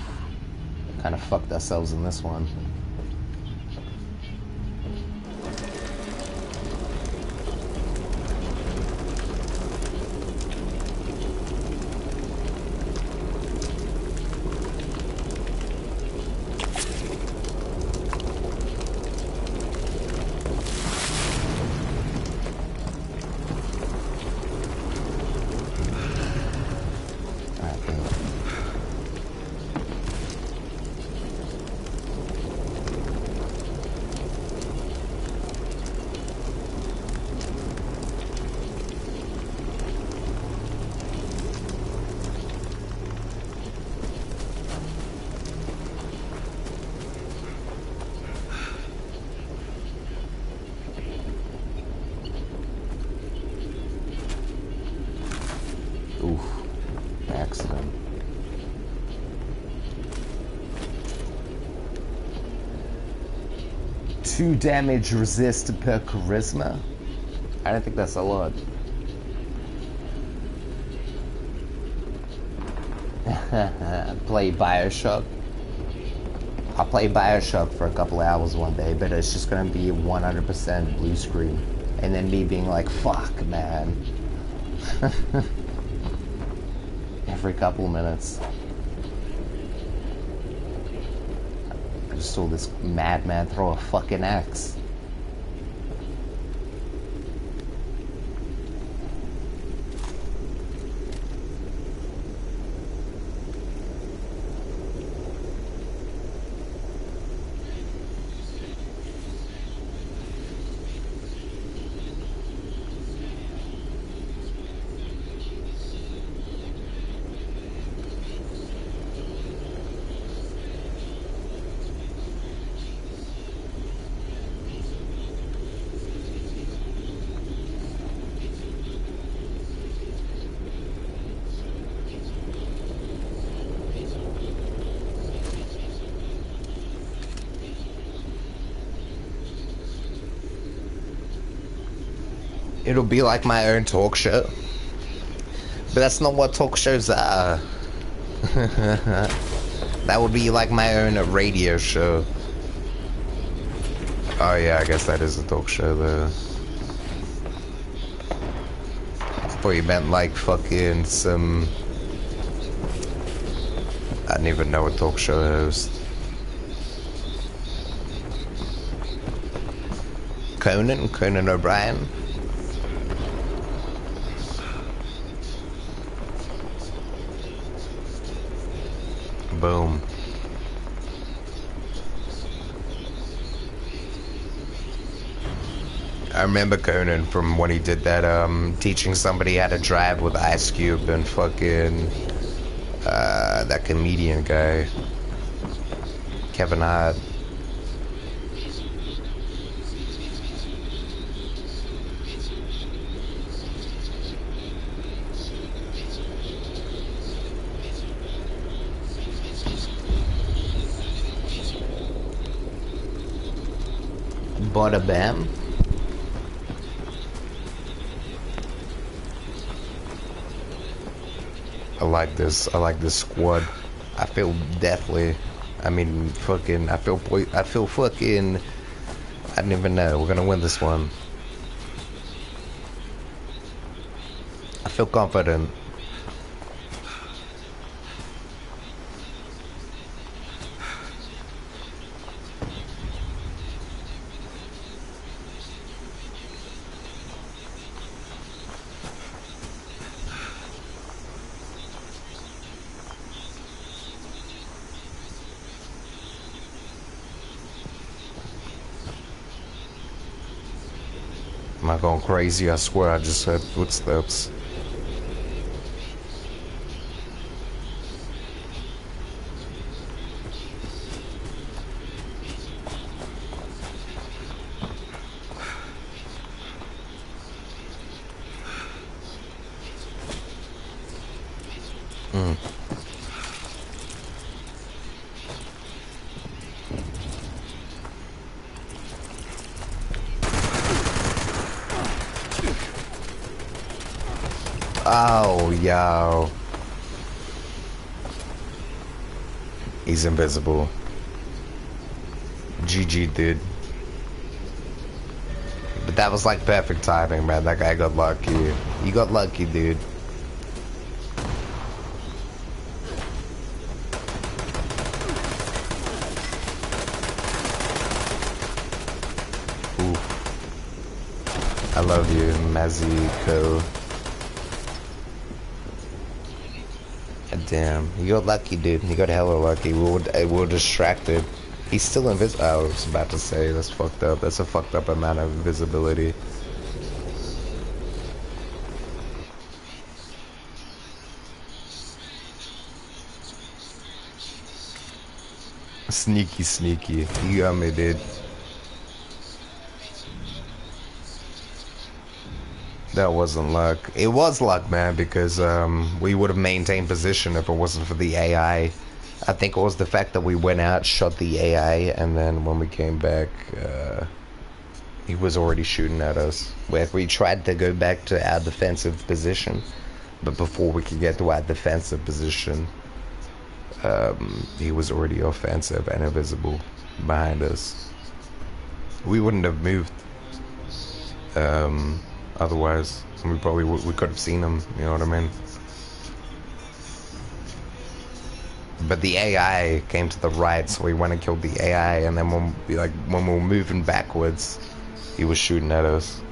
kind of fucked ourselves in this one. Accident. Two damage resist per charisma? I don't think that's a lot. Play Bioshock. I'll play Bioshock for a couple hours one day, but it's just gonna be 100% blue screen. And then me being like, fuck, man. Every couple minutes. I just saw this madman throw a fucking axe. It'll be like my own talk show. But that's not what talk shows are. That would be like my own radio show. Oh yeah, I guess that is a talk show though. I thought you meant like fucking some... I don't even know a talk show host. Conan O'Brien. Boom. I remember Conan from when he did that, teaching somebody how to drive with Ice Cube and fucking, that comedian guy, Kevin Hart. Bada bam. I like this. I like this squad. I feel deathly. I mean, fucking. I feel fucking. I don't even know. We're gonna win this one. I feel confident. Am I going crazy? I swear I just heard footsteps. Oh, yo. He's invisible. GG, dude. But that was like perfect timing, man. That guy got lucky. You got lucky, dude. Ooh. I love you, Maziko. Damn, you got lucky, dude. You got hella lucky. We were distracted. He's still invisible. I was about to say, that's fucked up. That's a fucked up amount of invisibility. Sneaky, sneaky. You got me, dude. That wasn't luck. It was luck, man, because we would have maintained position if it wasn't for the AI. I think it was the fact that we went out, shot the AI, and then when we came back, he was already shooting at us. We tried to go back to our defensive position, but before we could get to our defensive position, he was already offensive and invisible behind us. We wouldn't have moved. Otherwise, we probably we could have seen him. You know what I mean? But the AI came to the right, so we went and killed the AI. And then when we were moving backwards, he was shooting at us.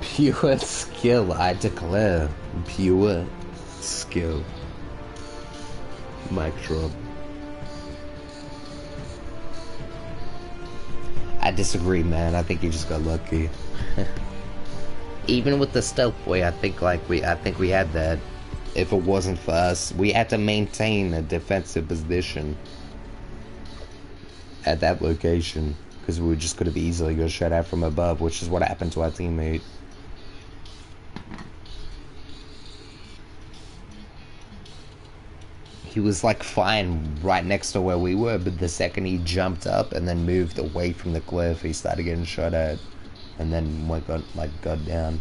Pure skill, I declare. Pure skill. Mic drop. I disagree, man. I think you just got lucky. Even with the stealth boy, I think we had that. If it wasn't for us, we had to maintain a defensive position at that location because we just could have easily got shot at from above, which is what happened to our teammate. He was like fine right next to where we were, but the second he jumped up and then moved away from the cliff, he started getting shot at, and then got down.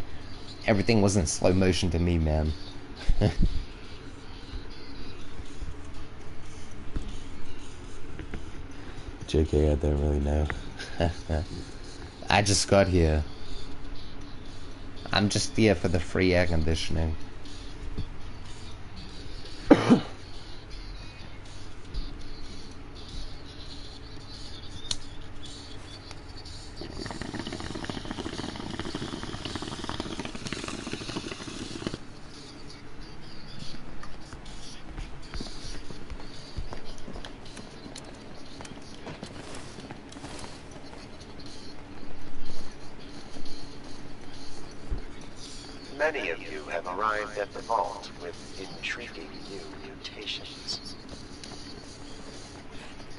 Everything was in slow motion to me, man. JK, I don't really know. I just got here. I'm just here for the free air conditioning. Many of you have arrived at the vault with intriguing new mutations.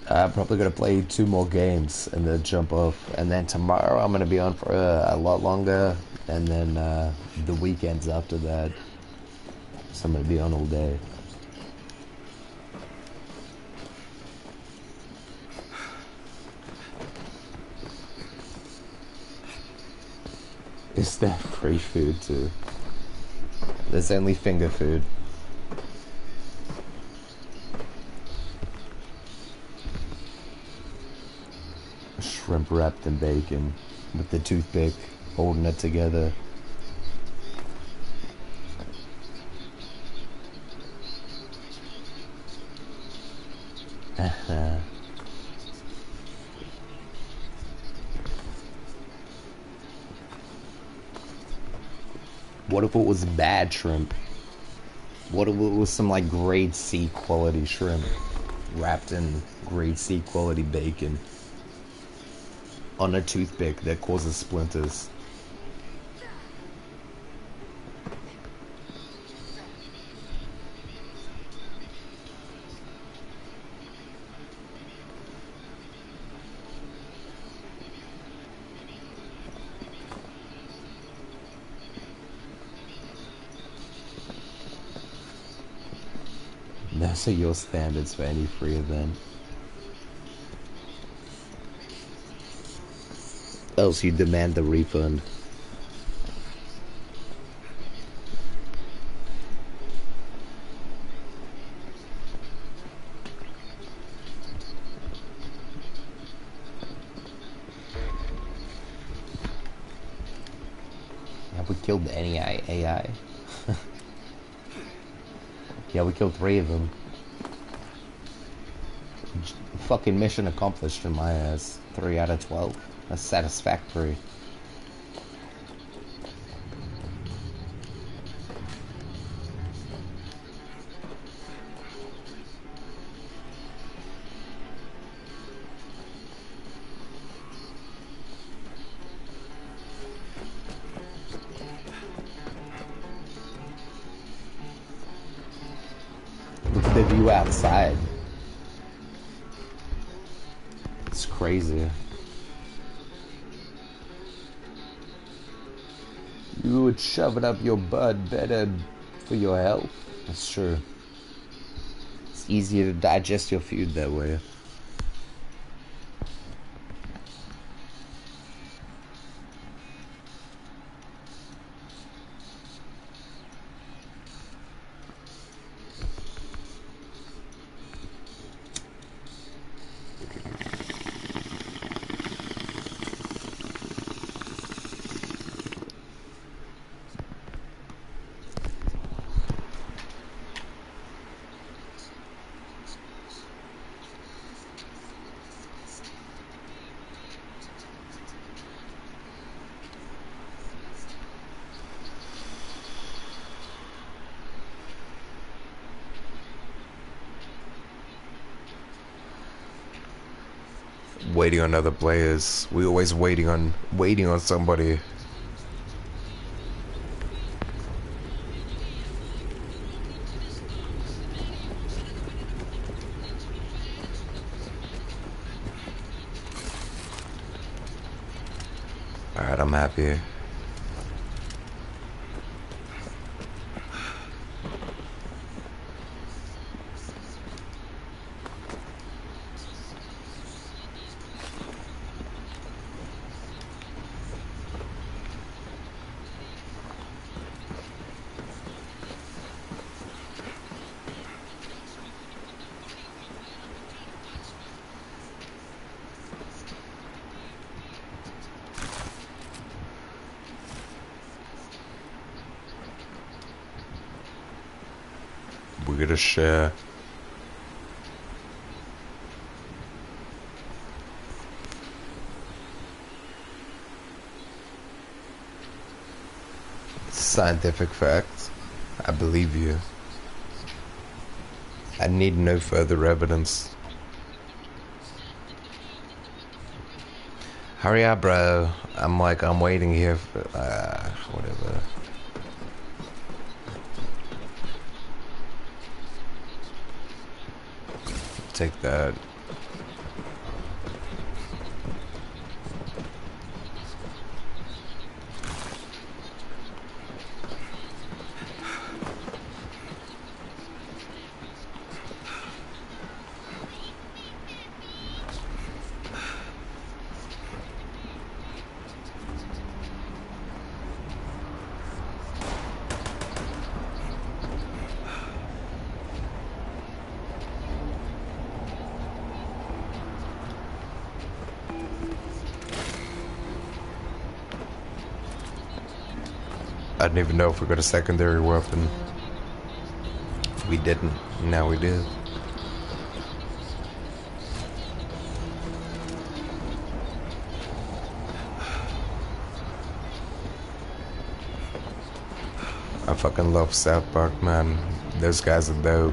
I'm probably gonna play 2 more games and then jump off. And then tomorrow I'm gonna be on for a lot longer. And then the weekends after that, so I'm gonna be on all day. Is there free food too? There's only finger food. Shrimp wrapped in bacon with the toothpick holding it together. What if it was bad shrimp? What if it was some like grade C quality shrimp wrapped in grade C quality bacon on a toothpick that causes splinters? Those are your standards for any free event. Else you demand the refund. Have we killed any AI? Yeah, we killed 3 of them. Fucking mission accomplished in my ass. 3 out of 12. That's satisfactory. Look at the view outside. It's crazy. You would shove it up your butt better for your health. That's true. It's easier to digest your food that way. Waiting on other players. We always waiting on somebody. Alright, I'm happy. We're gonna share. Scientific facts. I believe you. I need no further evidence. Hurry up, bro. I'm waiting here for, whatever. take that. I didn't even know if we got a secondary weapon. We didn't. Now we did. I fucking love South Park, man. Those guys are dope.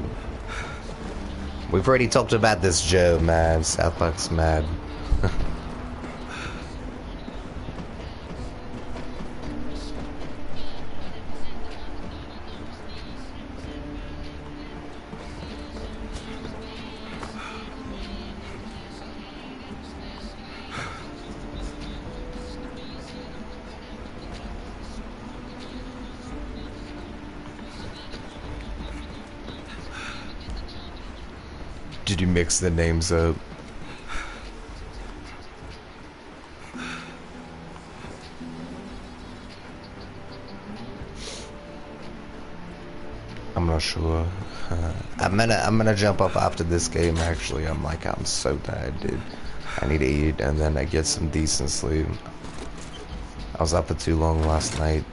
We've already talked about this, Joe, man. South Park's mad. Did you mix the names up? I'm not sure. I'm gonna jump up after this game. Actually, I'm so tired, dude. I need to eat and then I get some decent sleep. I was up for too long last night.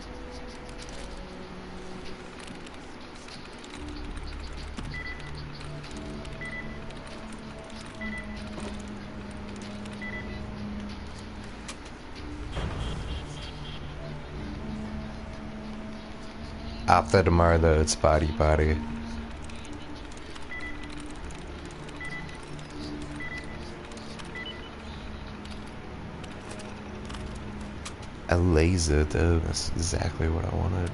After tomorrow though, it's party. A laser though, that's exactly what I wanted.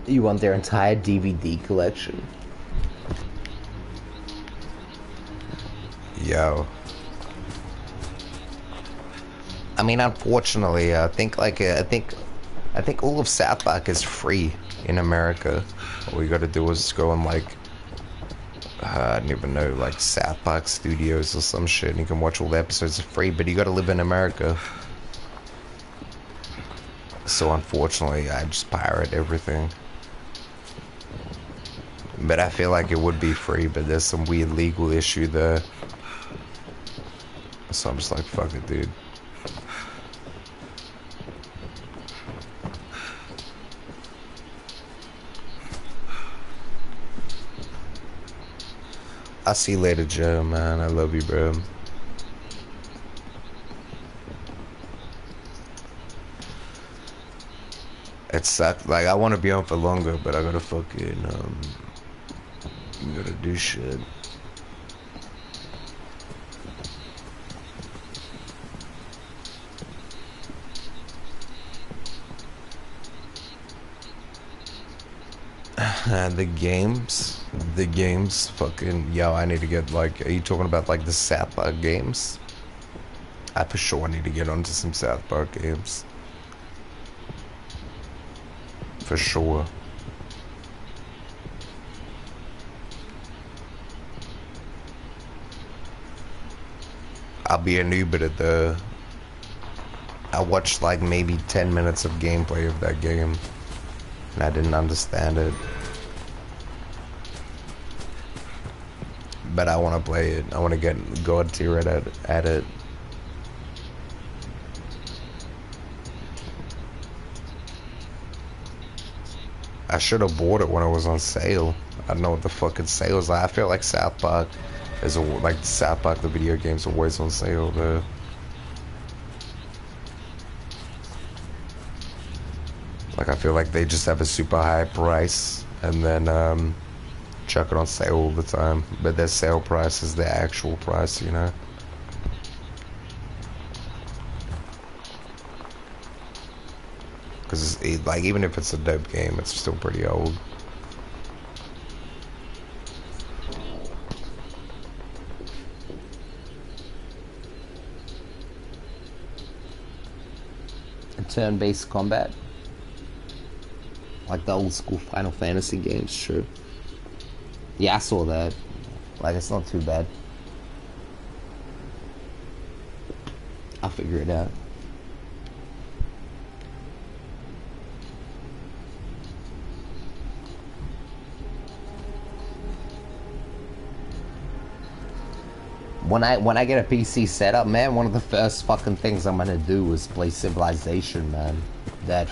You want their entire DVD collection? Yo. I mean, unfortunately, I think all of South Park is free in America. All you gotta do is go on I don't even know, like South Park Studios or some shit, and you can watch all the episodes for free, but you gotta live in America. So unfortunately, I just pirate everything. But I feel like it would be free, but there's some weird legal issue there. So I'm just like, fuck it, dude. I'll see you later, Joe, man. I love you, bro. It sucks. Like, I want to be on for longer, but I gotta fucking, gotta do shit. The games, fucking, yo, I need to get, like, are you talking about, like, the South Park games? I for sure need to get onto some South Park games. For sure. I'll be a noob at it, I watched, like, maybe 10 minutes of gameplay of that game, and I didn't understand it. But I want to play it. I want to get God tier at it. I should have bought it when it was on sale. I don't know what the fucking sale is like. I feel like South Park is like South Park the video game's always on sale though. Like I feel like they just have a super high price and then chuck it on sale all the time. But their sale price is their actual price, you know. Because like even if it's a dope game, it's still pretty old. Turn-based combat, like the old school Final Fantasy games. True. Yeah, I saw that. Like, it's not too bad. I'll figure it out. When I get a PC setup, man, one of the first fucking things I'm gonna do is play Civilization, man. That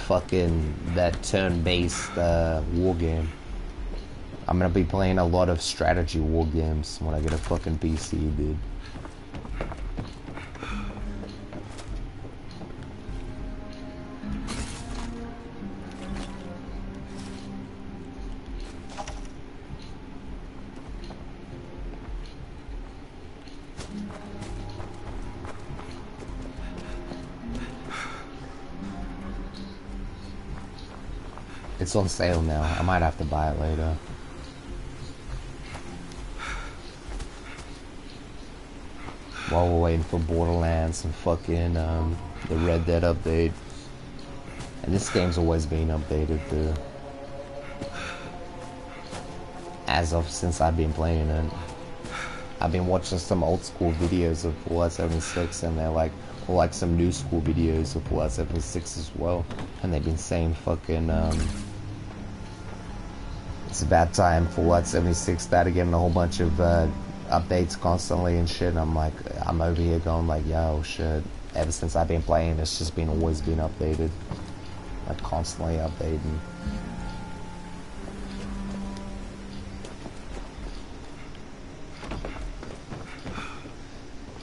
turn-based war game. I'm gonna be playing a lot of strategy war games when I get a fucking PC, dude. It's on sale now. I might have to buy it later. While we're waiting for Borderlands and fucking the Red Dead update. And this game's always been updated too. Since I've been playing it. I've been watching some old school videos of Fallout 76 and they're like, or like some new school videos of Fallout 76 as well. And they've been saying fucking it's about time Fallout 76 started getting a whole bunch of updates constantly and shit. And I'm like, I'm over here going like, yo, shit. Ever since I've been playing, it's just been always been updated, like constantly updating.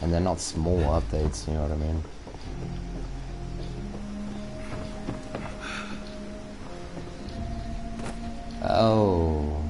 And they're not small updates, you know what I mean? Oh.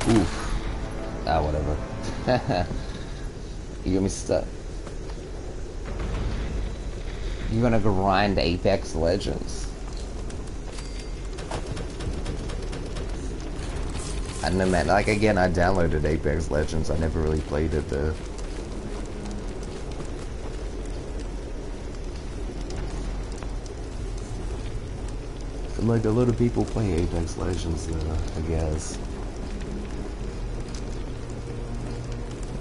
Oof. Ah, whatever. You get me stuck. You're gonna grind Apex Legends. I don't know, man. Like, again, I downloaded Apex Legends. I never really played it, though. Like, a lot of people play Apex Legends, though, I guess.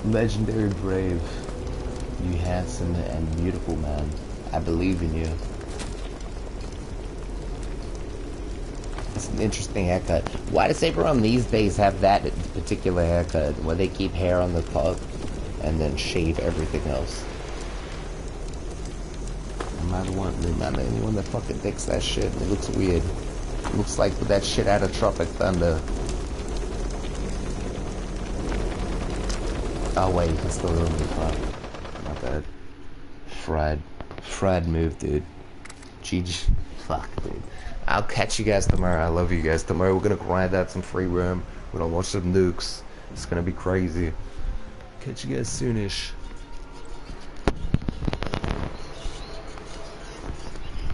Legendary Brave, you handsome and beautiful man. I believe in you. It's an interesting haircut. Why does everyone these days have that particular haircut where they keep hair on the top and then shave everything else? I'm not the only one that fucking thinks that shit. It looks weird. It looks like that shit out of Tropic Thunder. Oh wait, you can still go move. Fuck. My bad. Fred move, dude. GG. Fuck, dude. I'll catch you guys tomorrow. I love you guys. Tomorrow we're gonna grind out some free room. We're gonna watch some nukes. It's gonna be crazy. Catch you guys soonish.